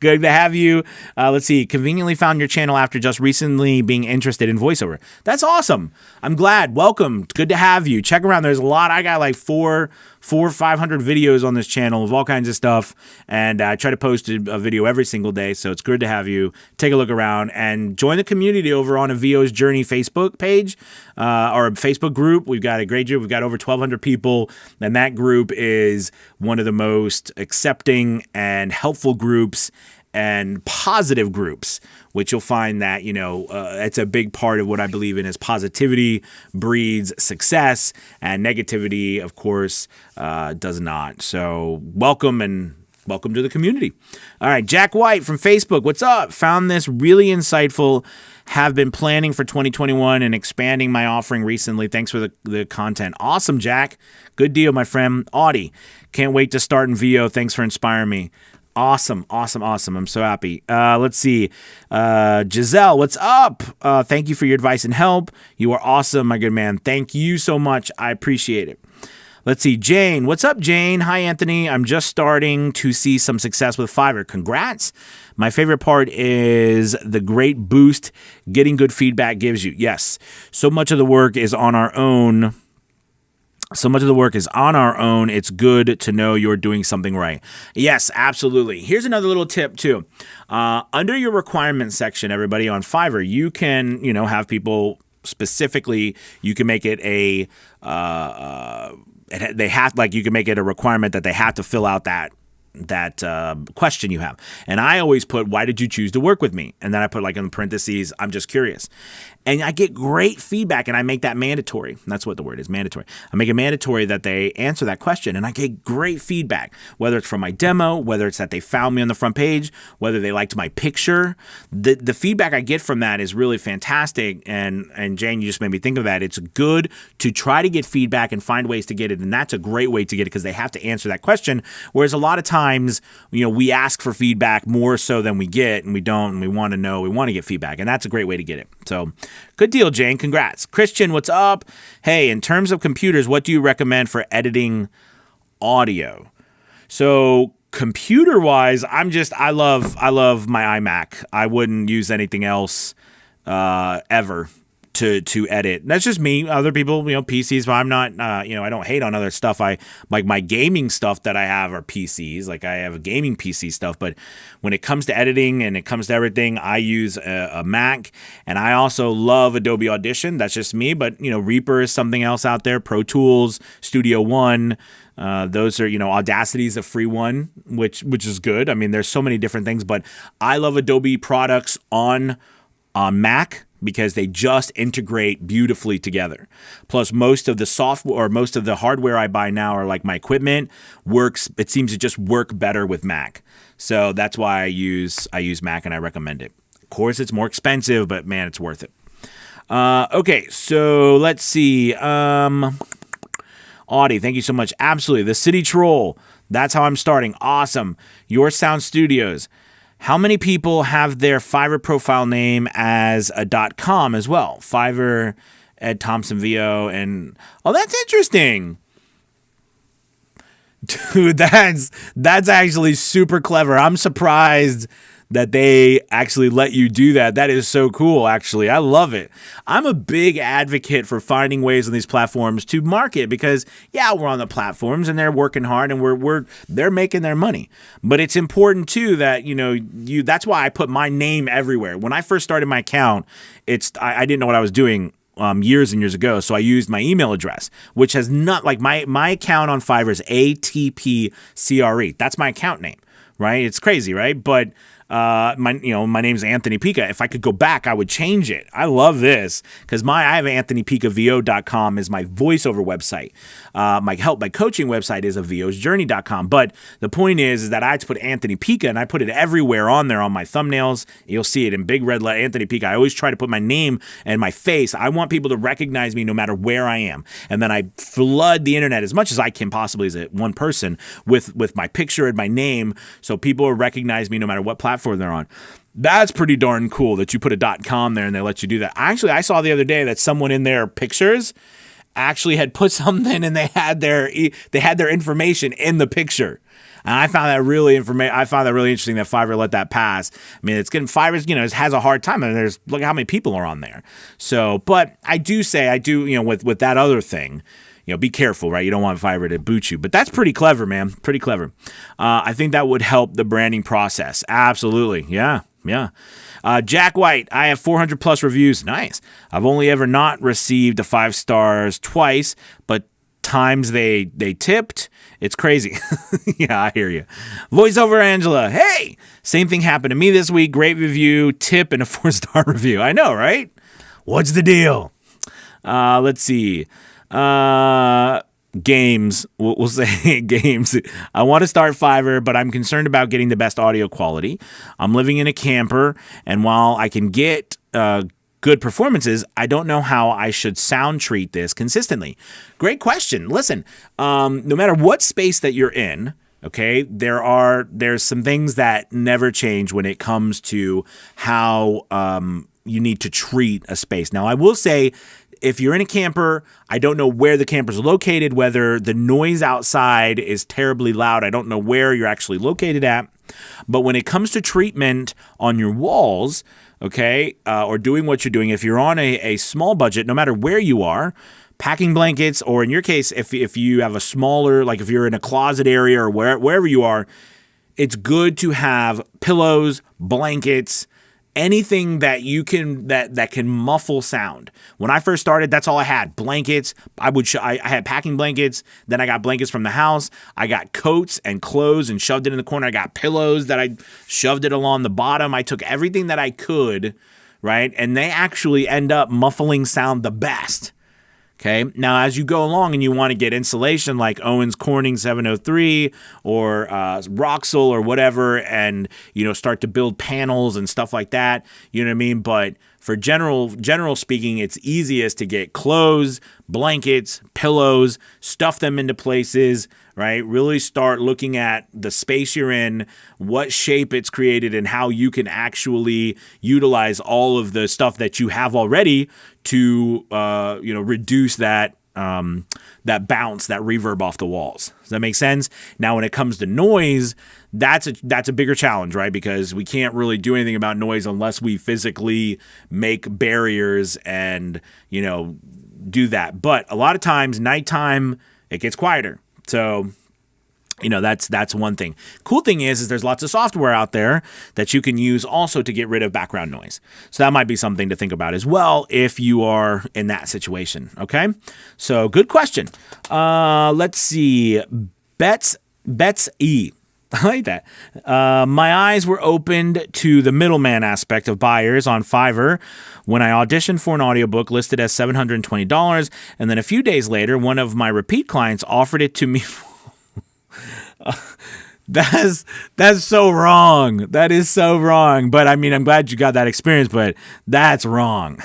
A: Good to have you. Let's see, conveniently found your channel after just recently being interested in voiceover. That's awesome. I'm glad. Welcome. Good to have you. Check around. There's a lot. I got like 400 or 500 videos on this channel of all kinds of stuff, and I try to post a video every single day, so it's good to have you. Take a look around and join the community over on a VO's Journey Facebook page or a Facebook group. We've got a great group. We've got over 1,200 people, and that group is one of the most accepting and helpful groups and positive groups, which you'll find that, it's a big part of what I believe in is positivity breeds success, and negativity, of course, does not. So welcome to the community. All right, Jack White from Facebook. What's up? Found this really insightful. Have been planning for 2021 and expanding my offering recently. Thanks for the content. Awesome, Jack. Good deal, my friend. Audie, can't wait to start in VO. Thanks for inspiring me. Awesome. I'm so happy. Let's see. Giselle, what's up? Thank you for your advice and help. You are awesome, my good man. Thank you so much. I appreciate it. Let's see. Jane, what's up, Jane? Hi, Anthony. I'm just starting to see some success with Fiverr. Congrats. My favorite part is the great boost getting good feedback gives you. Yes. So much of the work is on our own. It's good to know you're doing something right. Yes, absolutely. Here's another little tip too. Under your requirements section, everybody on Fiverr, you can, have people specifically, you can make it you can make it a requirement that they have to fill out that question you have. And I always put, why did you choose to work with me? And then I put like in parentheses, I'm just curious. And I get great feedback, and I make that mandatory. That's what the word is, mandatory. I make it mandatory that they answer that question, and I get great feedback, whether it's from my demo, whether it's that they found me on the front page, whether they liked my picture. The feedback I get from that is really fantastic, and Jane, you just made me think of that. It's good to try to get feedback and find ways to get it, and that's a great way to get it because they have to answer that question, whereas a lot of times, we ask for feedback more so than we get, and we don't, and we want to get feedback, and that's a great way to get it. So good deal, Jane. Congrats. Christian, what's up? Hey, in terms of computers, what do you recommend for editing audio? So computer-wise, I love my iMac. I wouldn't use anything else ever to edit. That's just me. Other people, PCs, but I'm not, I don't hate on other stuff. I like my gaming stuff that I have are PCs. Like I have a gaming PC stuff, but when it comes to editing and it comes to everything, I use a Mac, and I also love Adobe Audition. That's just me, but Reaper is something else out there. Pro Tools, Studio One. Those are, Audacity is a free one, which is good. I mean, there's so many different things, but I love Adobe products on Mac because they just integrate beautifully together. Plus, most of the software or most of the hardware I buy now, or like my equipment, it seems to just work better with Mac. So that's why I use Mac, and I recommend it. Of course, it's more expensive, but man, it's worth it. Okay, so let's see. Audie, thank you so much. Absolutely. The City Troll. That's how I'm starting. Awesome. Your Sound Studios. How many people have their Fiverr profile name as a .com as well? Fiverr, Ed Thompson VO, and that's interesting. Dude, that's actually super clever. I'm surprised that they actually let you do that. That is so cool, actually. I love it. I'm a big advocate for finding ways on these platforms to market because, we're on the platforms and they're working hard and they're making their money. But it's important too that, that's why I put my name everywhere. When I first started my account, I didn't know what I was doing years and years ago. So I used my email address, which has not like my account on Fiverr is ATPCRE. That's my account name, right? It's crazy, right? But my name's Anthony Pica. If I could go back, I would change it. I love this because I have AnthonyPicaVO.com is my voiceover website. My coaching website is VOsJourney.com. But the point is that I had to put Anthony Pica, and I put it everywhere on there on my thumbnails. You'll see it in big red letter, Anthony Pica. I always try to put my name and my face. I want people to recognize me no matter where I am. And then I flood the internet as much as I can possibly as one person with my picture and my name, so people will recognize me no matter what platform they're on. That's pretty darn cool that you put a .com there and they let you do that. Actually, I saw the other day that someone in their pictures actually had put something and they had their information in the picture. And I found that really interesting that Fiverr let that pass. I mean, Fiverr, it has a hard time, and look at how many people are on there. So, but I do, with that other thing, be careful, right? You don't want Fiverr to boot you. But that's pretty clever, man. Pretty clever. I think that would help the branding process. Absolutely. Yeah. Jack White, I have 400 plus reviews. Nice. I've only ever not received a 5 stars twice, but times they tipped. It's crazy. Yeah, I hear you. Voiceover Angela. Hey, same thing happened to me this week. Great review, tip, and a 4-star review. I know, right? What's the deal? Let's see. Games, we'll say games. I want to start Fiverr, but I'm concerned about getting the best audio quality. I'm living in a camper, and while I can get good performances, I don't know how I should sound treat this consistently. Great question. Listen, no matter what space that you're in, okay, there's some things that never change when it comes to how you need to treat a space. Now, I will say, if you're in a camper, I don't know where the camper's located, whether the noise outside is terribly loud. I don't know where you're actually located at. But when it comes to treatment on your walls, okay, or doing what you're doing, if you're on a small budget, no matter where you are, packing blankets, or in your case, if you have a smaller, like if you're in a closet area or wherever you are, it's good to have pillows, blankets, anything that you can that can muffle sound. When I first started, that's all I had. Blankets. I had packing blankets. Then I got blankets from the house. I got coats and clothes and shoved it in the corner. I got pillows that I shoved it along the bottom. I took everything that I could, right? And they actually end up muffling sound the best. Okay. Now, as you go along and you want to get insulation like Owens Corning 703 or Roxel or whatever, and start to build panels and stuff like that, you know what I mean? But for general speaking, it's easiest to get clothes, blankets, pillows, stuff them into places, right? Really start looking at the space you're in, what shape it's created, and how you can actually utilize all of the stuff that you have already to reduce that that bounce, that reverb off the walls. Does that make sense? Now, when it comes to noise, that's a bigger challenge, right? Because we can't really do anything about noise unless we physically make barriers and, do that. But a lot of times, nighttime, it gets quieter. So, that's one thing. Cool thing is there's lots of software out there that you can use also to get rid of background noise. So that might be something to think about as well if you are in that situation. Okay. So good question. Let's see. Bets E. I like that. My eyes were opened to the middleman aspect of buyers on Fiverr when I auditioned for an audiobook listed as $720. And then a few days later, one of my repeat clients offered it to me. That's so wrong. That is so wrong. But I mean, I'm glad you got that experience, but that's wrong.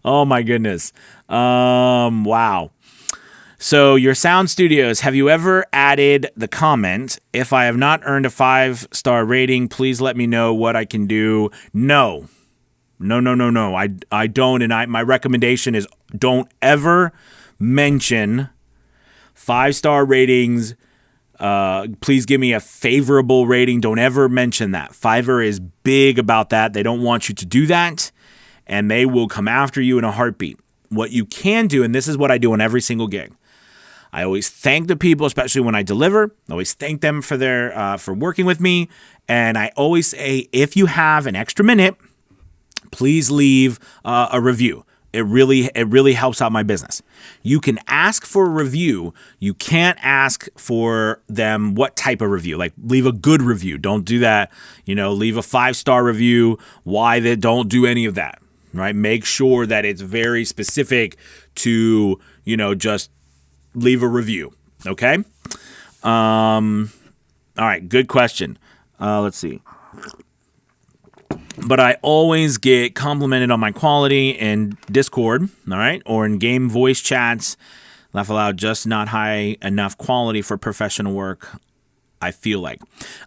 A: Oh my goodness. Wow. So your sound studios, have you ever added the comment, if I have not earned a 5-star rating, please let me know what I can do? No. I don't. And my recommendation is don't ever mention 5-star ratings. Please give me a favorable rating. Don't ever mention that. Fiverr is big about that. They don't want you to do that, and they will come after you in a heartbeat. What you can do, and this is what I do on every single gig, I always thank the people, especially when I deliver. I always thank them for their for working with me, and I always say, if you have an extra minute, please leave a review. It really helps out my business. You can ask for a review. You can't ask for them what type of review. Like, leave a good review. Don't do that. Leave a 5-star review. Why that? Don't do any of that. Right? Make sure that it's very specific to, just leave a review. Okay? All right, good question. Let's see. But I always get complimented on my quality in Discord, all right, or in game voice chats. Laugh aloud, just not high enough quality for professional work, I feel like.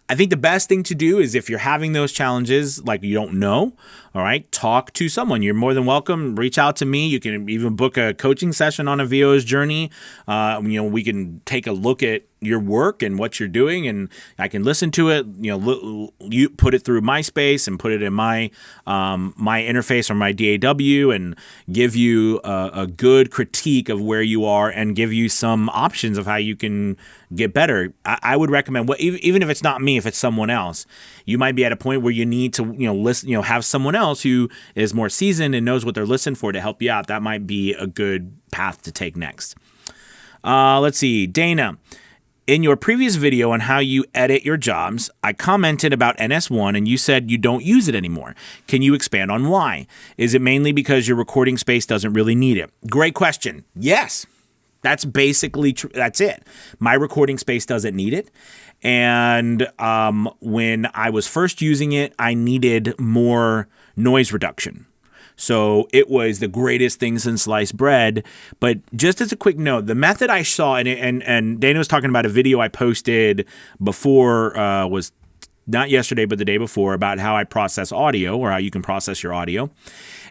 A: I think the best thing to do is, if you're having those challenges, like you don't know, all right, talk to someone. You're more than welcome. Reach out to me. You can even book a coaching session on a VO's journey. We can take a look at your work and what you're doing, and I can listen to it. You put it through MySpace and put it in my my interface or my DAW, and give you a good critique of where you are and give you some options of how you can get better. I would recommend, even if it's not me, if it's someone else, you might be at a point where you need to listen, have someone else who is more seasoned and knows what they're listening for to help you out. That might be a good path to take next. Let's see, Dana. In your previous video on how you edit your jobs, I commented about NS1 and you said you don't use it anymore. Can you expand on why? Is it mainly because your recording space doesn't really need it? Great question. Yes, that's basically true. That's it. My recording space doesn't need it. And when I was first using it, I needed more noise reduction. So it was the greatest thing since sliced bread. But just as a quick note, the method I saw, and Dana was talking about a video I posted before, was not yesterday, but the day before, about how I process audio, or how you can process your audio.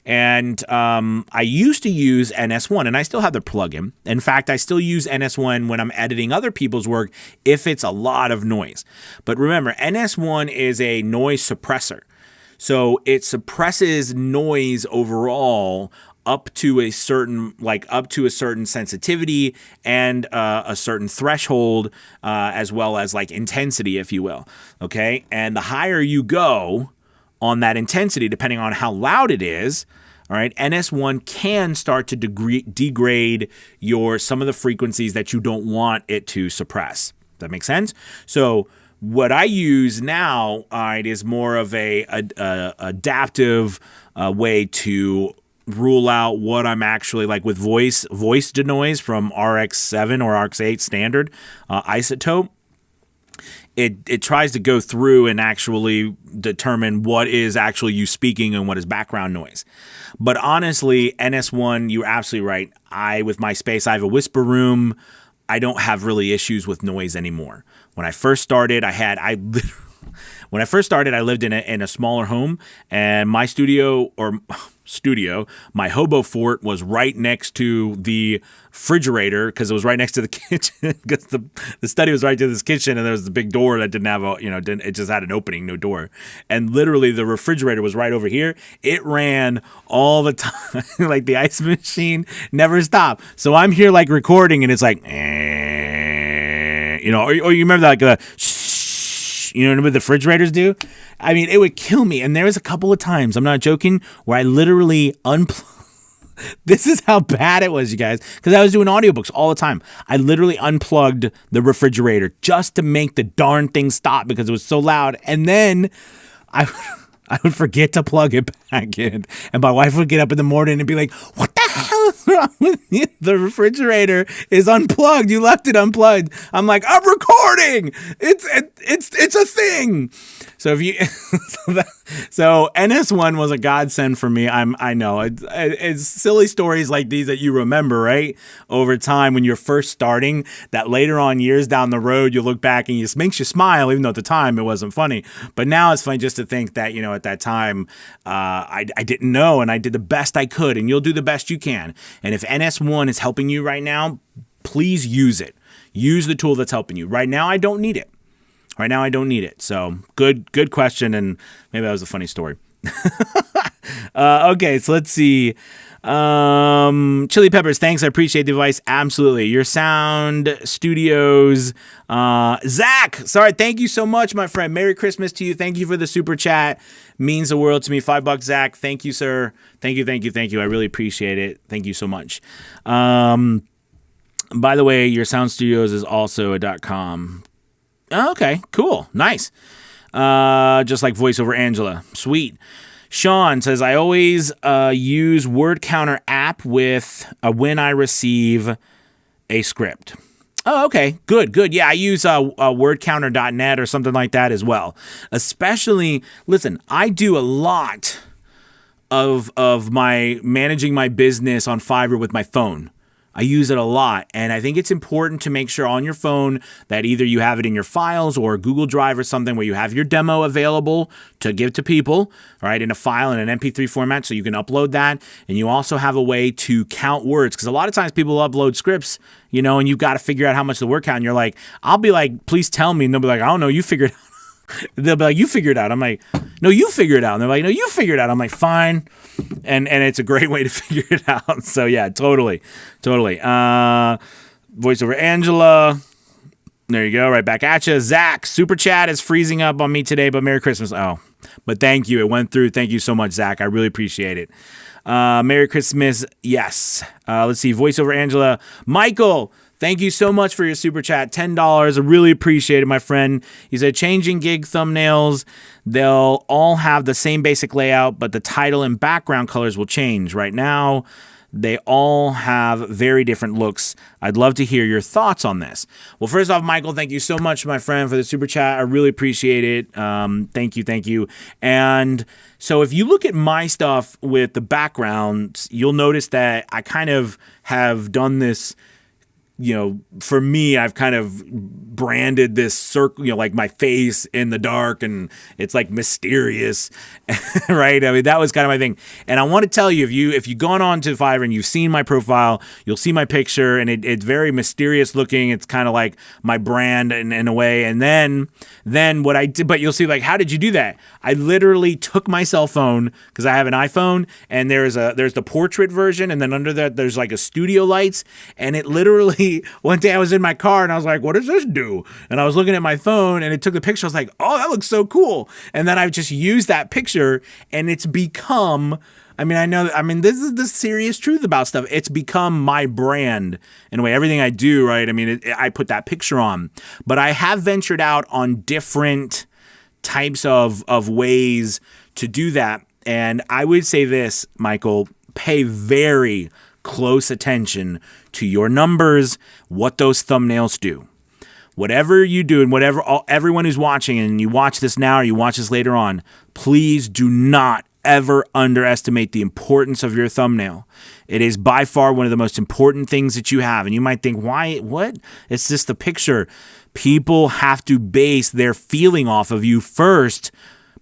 A: And I used to use NS1, and I still have the plugin. In fact, I still use NS1 when I'm editing other people's work if it's a lot of noise. But remember, NS1 is a noise suppressor. So it suppresses noise overall up to a certain sensitivity and a certain threshold, as well as like intensity, if you will. Okay. And the higher you go on that intensity, depending on how loud it is, all right, NS1 can start to degrade some of the frequencies that you don't want it to suppress. Does that make sense? So what I use now is more of a adaptive way to rule out what I'm actually like with voice denoise from RX7 or RX8 standard isotope. It tries to go through and actually determine what is actually you speaking and what is background noise. But honestly, NS1, you're absolutely right. With my space, I have a whisper room. I don't have really issues with noise anymore. When I first started, I lived in a smaller home, and my studio, or studio. My hobo fort was right next to the refrigerator because it was right next to the kitchen because the study was right to this kitchen, and there was the big door that didn't have it just had an opening, no door. And literally the refrigerator was right over here. It ran all the time. Like the ice machine never stopped. So I'm here like recording, and it's like, or you remember that, like what the refrigerators do? I mean, it would kill me. And there was a couple of times, I'm not joking, where I literally unplugged. This is how bad it was, you guys, because I was doing audiobooks all the time. I literally unplugged the refrigerator just to make the darn thing stop because it was so loud. And then I would forget to plug it back in. And my wife would get up in the morning and be like, what the hell is wrong with you? The refrigerator is unplugged. You left it unplugged. I'm like, I'm recording. It's a thing. So if you, so NS1 was a godsend for me. I know it's silly stories like these that you remember, right? Over time when you're first starting, that later on years down the road, you look back and it makes you smile, even though at the time it wasn't funny. But now it's funny just to think that, at that time, I didn't know, and I did the best I could, and you'll do the best you can. And if NS1 is helping you right now, please use it. Use the tool that's helping you. Right now, I don't need it. So good question, and maybe that was a funny story. Okay, so let's see. Chili Peppers, thanks. I appreciate the advice. Absolutely. Your sound studios. Zach, sorry. Thank you so much, my friend. Merry Christmas to you. Thank you for the super chat. Means the world to me. $5, Zach. Thank you, sir. Thank you. I really appreciate it. Thank you so much. By the way, your sound studios is also a .com. Oh, okay, cool. Nice. Just like VoiceOver Angela. Sweet. Sean says, I always use Word Counter app with when I receive a script. Oh, okay. Good. Yeah, I use wordcounter.net or something like that as well. Especially, listen, I do a lot of my managing my business on Fiverr with my phone. I use it a lot, and I think it's important to make sure on your phone that either you have it in your files or Google Drive or something where you have your demo available to give to people, right, in a file in an MP3 format so you can upload that, and you also have a way to count words, because a lot of times people upload scripts, and you've got to figure out how much the word count, and you're like, I'll be like, please tell me, and they'll be like, I don't know, you figure it out. They'll be like, you figure it out. I'm like, no, you figure it out. And they're like, no, you figure it out. I'm like, fine. And it's a great way to figure it out. So yeah, totally. VoiceOver Angela. There you go. Right back at you. Zach, super chat is freezing up on me today, but Merry Christmas. Oh, but thank you. It went through. Thank you so much, Zach. I really appreciate it. Merry Christmas. Yes. Let's see. VoiceOver Angela. Michael, thank you so much for your super chat. $10. I really appreciate it, my friend. He said, changing gig thumbnails. They'll all have the same basic layout, but the title and background colors will change. Right now, they all have very different looks. I'd love to hear your thoughts on this. Well, first off, Michael, thank you so much, my friend, for the super chat. I really appreciate it. Thank you. And so if you look at my stuff with the backgrounds, you'll notice that I kind of have done this. For me, I've kind of branded this circle, like my face in the dark, and it's like mysterious, right? I mean, that was kind of my thing. And I want to tell you, if you've gone on to Fiverr and you've seen my profile, you'll see my picture, and it's very mysterious looking. It's kind of like my brand in a way. And then what I did, but you'll see, like, how did you do that? I literally took my cell phone, because I have an iPhone, and there's the portrait version, and then under that there's like a studio lights, and it literally, one day I was in my car and I was like, what does this do? And I was looking at my phone and it took the picture. I was like, oh, that looks so cool. And then I've just used that picture, and it's become, this is the serious truth about stuff. It's become my brand in a way. Everything I do, right? I put that picture on. But I have ventured out on different types of ways to do that. And I would say this, Michael, pay very close attention to your numbers, what those thumbnails do. Whatever you do, and everyone who's watching, and you watch this now or you watch this later on, please do not ever underestimate the importance of your thumbnail. It is by far one of the most important things that you have. And you might think, why? What? It's just the picture. People have to base their feeling off of you first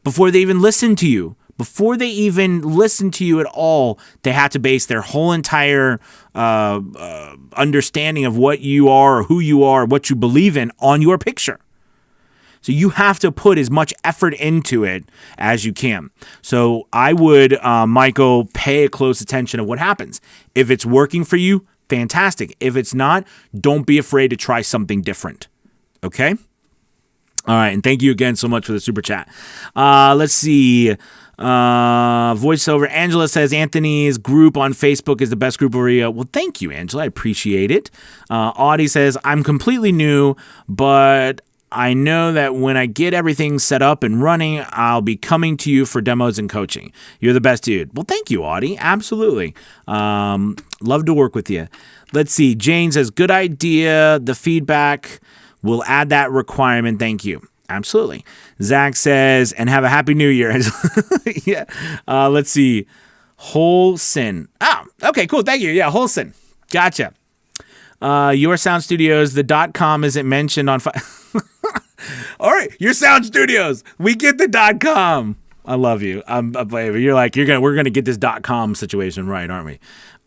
A: before they even listen to you. before they even listen to you at all, they have to base their whole entire understanding of what you are, or who you are, what you believe in on your picture. So you have to put as much effort into it as you can. So I would, Michael, pay a close attention to what happens. If it's working for you, fantastic. If it's not, don't be afraid to try something different. Okay? All right. And thank you again so much for the super chat. Let's see. Voiceover. Angela says Anthony's group on Facebook is the best group over here. Well, thank you, Angela. I appreciate it. Audie says, I'm completely new, but I know that when I get everything set up and running, I'll be coming to you for demos and coaching. You're the best dude. Well, thank you, Audie. Absolutely. Love to work with you. Let's see. Jane says, good idea. The feedback. We'll add that requirement. Thank you. Absolutely. Zach says, and have a happy new year. Yeah. Let's see. Whole Sin. Oh, okay, cool. Thank you. Yeah, Whole Sin. Gotcha. Your Sound Studios, the .com isn't mentioned on... All right, Your Sound Studios. We get the .com. I love you. You're like, we're gonna get this .com situation right, aren't we?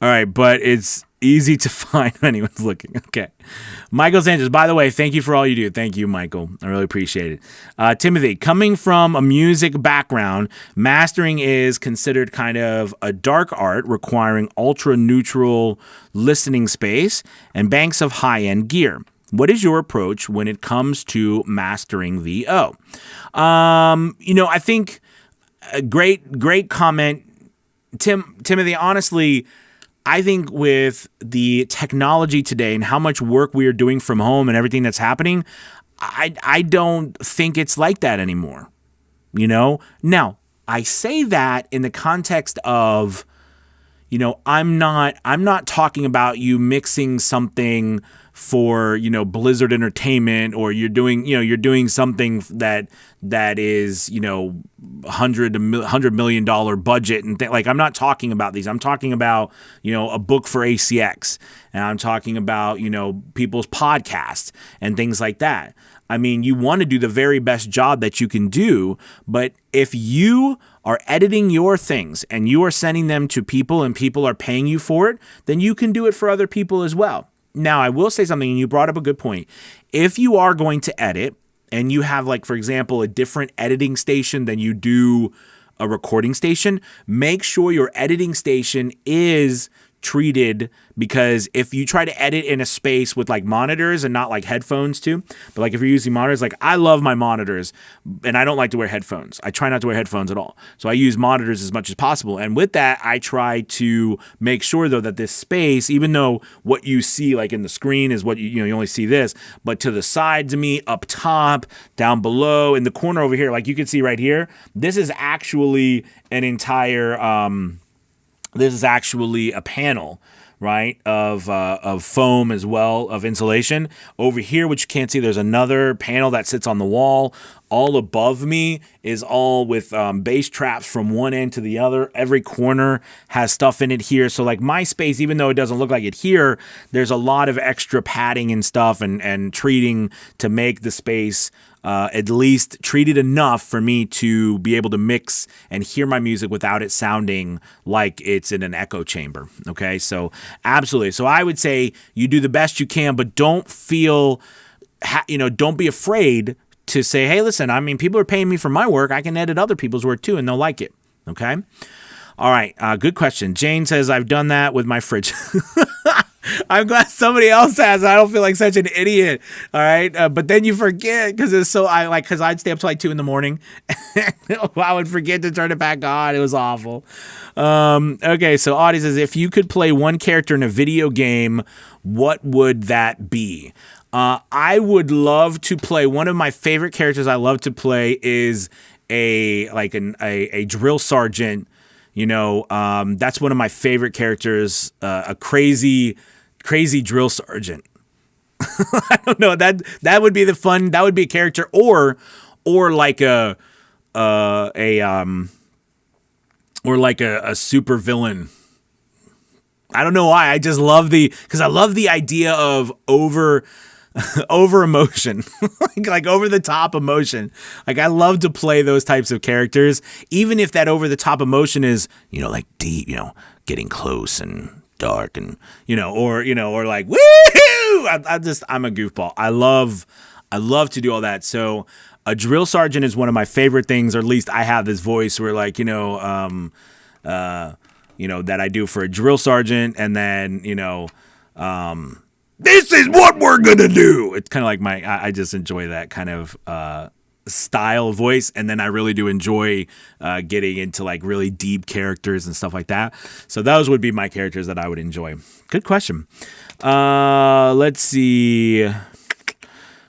A: All right, but it's easy to find if anyone's looking. Okay. Michael Sanchez, by the way, thank you for all you do. Thank you, Michael. I really appreciate it. Timothy, coming from a music background, mastering is considered kind of a dark art requiring ultra-neutral listening space and banks of high-end gear. What is your approach when it comes to mastering VO? I think a great comment, Timothy. Honestly, I think with the technology today and how much work we are doing from home and everything that's happening, I don't think it's like that anymore. Now I say that in the context of, I'm not talking about you mixing something for, Blizzard Entertainment, or you're doing something that is, $100 million budget and like, I'm not talking about these. I'm talking about, a book for ACX, and I'm talking about, people's podcasts and things like that. I mean, you want to do the very best job that you can do, but if you are editing your things and you are sending them to people and people are paying you for it, then you can do it for other people as well. Now, I will say something, and you brought up a good point. If you are going to edit and you have, like, for example, a different editing station than you do a recording station, make sure your editing station is treated, because if you try to edit in a space with like monitors and not like headphones too, but like if you're using monitors, like I love my monitors and I don't like to wear headphones. I try not to wear headphones at all. So I use monitors as much as possible. And with that, I try to make sure though that this space, even though what you see like in the screen is what you only see this, but to the sides of me, up top, down below, in the corner over here, like you can see right here, this is actually an entire, this is actually a panel, right, of foam as well, of insulation. Over here, which you can't see, there's another panel that sits on the wall. All above me is all with bass traps from one end to the other. Every corner has stuff in it here. So like my space, even though it doesn't look like it here, there's a lot of extra padding and stuff and treating to make the space at least treated enough for me to be able to mix and hear my music without it sounding like it's in an echo chamber. Okay, so absolutely. So I would say you do the best you can, but don't feel, don't be afraid to say, hey, listen, I mean, people are paying me for my work. I can edit other people's work too, and they'll like it. Okay. All right. Good question. Jane says, I've done that with my fridge. I'm glad somebody else has. I don't feel like such an idiot. All right. But then you forget because it's so, because I'd stay up till like 2 a.m. I would forget to turn it back on. It was awful. Okay. So Audie says, if you could play one character in a video game, what would that be? I would love to play, one of my favorite characters I love to play is a drill sergeant. That's one of my favorite characters, a crazy drill sergeant. I don't know, that would be the fun. That would be a character, or like a super villain. I don't know why. I just love because I love the idea of over emotion, like over the top emotion. Like I love to play those types of characters, even if that over the top emotion is, like deep, getting close and dark and, or like, woohoo! I'm a goofball. I love to do all that. So a drill sergeant is one of my favorite things, or at least I have this voice where like, that I do for a drill sergeant. And then, this is what we're going to do. It's kind of like I just enjoy that kind of style of voice. And then I really do enjoy getting into like really deep characters and stuff like that. So those would be my characters that I would enjoy. Good question. Let's see.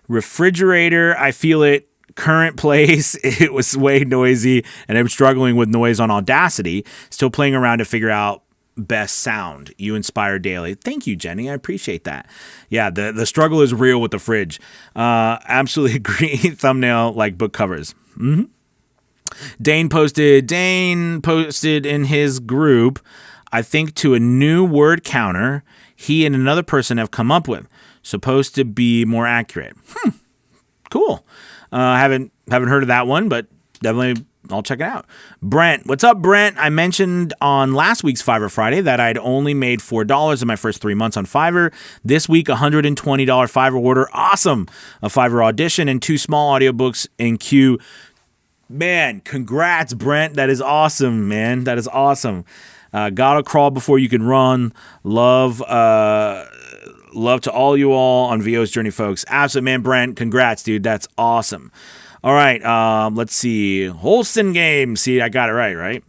A: Refrigerator. I feel it. Current place, it was way noisy and I'm struggling with noise on Audacity. Still playing around to figure out best sound. You inspire daily. Thank you, Jenny. I appreciate that. Yeah, the struggle is real with the fridge. Absolutely agree. Thumbnail like book covers. Mm-hmm. Dane posted in his group, I think, to a new word counter he and another person have come up with. Supposed to be more accurate. Cool. Haven't heard of that one, but definitely I'll check it out. Brent, what's up, Brent? I mentioned on last week's Fiverr Friday that I'd only made $4 in my first 3 months on Fiverr. This week, $120 Fiverr order. Awesome. A Fiverr audition and 2 small audiobooks in queue. Man, congrats, Brent. That is awesome, man. That is awesome. Gotta crawl before you can run. Love to all you all on VO's journey, folks. Absolutely, man. Brent, congrats, dude. That's awesome. All right, let's see. Holston Games. See, I got it right?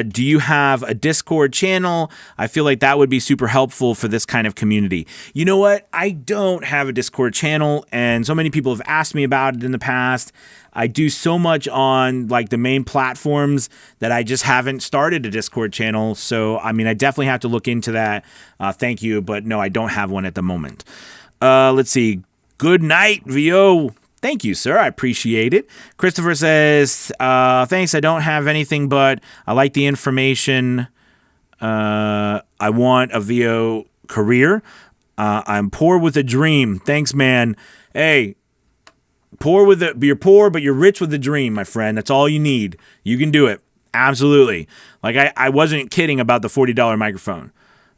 A: Do you have a Discord channel? I feel like that would be super helpful for this kind of community. You know what? I don't have a Discord channel, and so many people have asked me about it in the past. I do so much on like the main platforms that I just haven't started a Discord channel. So, I mean, I definitely have to look into that. Thank you. But no, I don't have one at the moment. Let's see. Good night, VO. Thank you, sir. I appreciate it. Christopher says, thanks. I don't have anything, but I like the information. I want a VO career. I'm poor with a dream. Thanks, man. Hey, you're poor, but you're rich with a dream, my friend. That's all you need. You can do it. Absolutely. Like I wasn't kidding about the $40 microphone.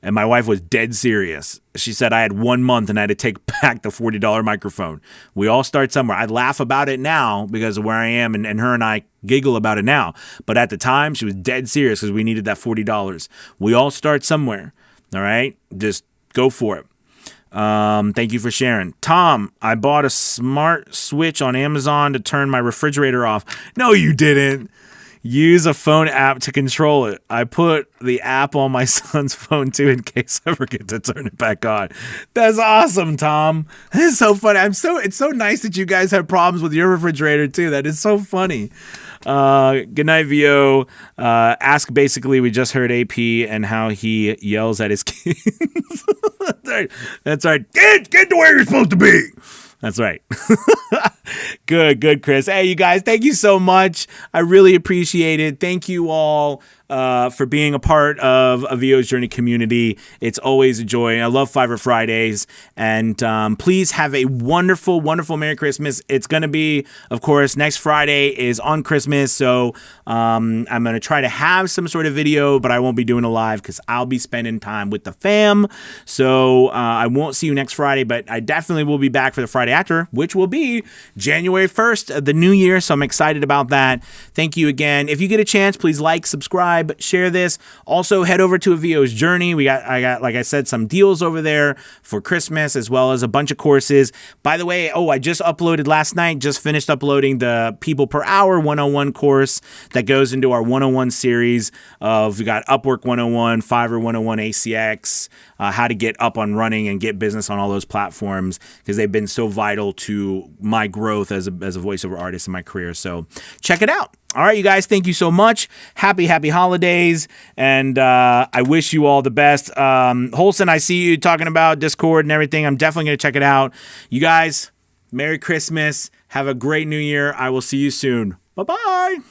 A: And my wife was dead serious. She said I had 1 month and I had to take back the $40 microphone. We all start somewhere. I laugh about it now because of where I am, and her and I giggle about it now. But at the time, she was dead serious because we needed that $40. We all start somewhere. All right? Just go for it. Thank you for sharing. Tom, I bought a smart switch on Amazon to turn my refrigerator off. No, you didn't. Use a phone app to control it. I put the app on my son's phone too in case I forget to turn it back on. That's awesome, Tom. That is so funny. It's so nice that you guys have problems with your refrigerator too. That is so funny. Good night, VO. Ask basically, we just heard AP and how he yells at his kids. That's right. Get to where you're supposed to be. That's right. Good, Chris. Hey, you guys, thank you so much. I really appreciate it. Thank you all for being a part of a VO's Journey community. It's always a joy. I love Fiverr Fridays. And please have a wonderful, wonderful Merry Christmas. It's going to be, of course, next Friday is on Christmas. So I'm going to try to have some sort of video, but I won't be doing a live because I'll be spending time with the fam. So I won't see you next Friday, but I definitely will be back for the Friday after, which will be January 1st, the new year. So I'm excited about that. Thank you again. If you get a chance, please like, subscribe, share this. Also, head over to a VO's Journey. I got, like I said, some deals over there for Christmas, as well as a bunch of courses. By the way, I just uploaded last night, just finished uploading the People Per Hour 101 course that goes into our 101 series of, we got Upwork 101, Fiverr 101, ACX, how to get up on running and get business on all those platforms, because they've been so vital to my growth as a voiceover artist in my career. So check it out. All right, you guys, thank you so much. Happy holidays, and I wish you all the best. Holson, I see you talking about Discord and everything. I'm definitely going to check it out. You guys, Merry Christmas. Have a great New Year. I will see you soon. Bye-bye.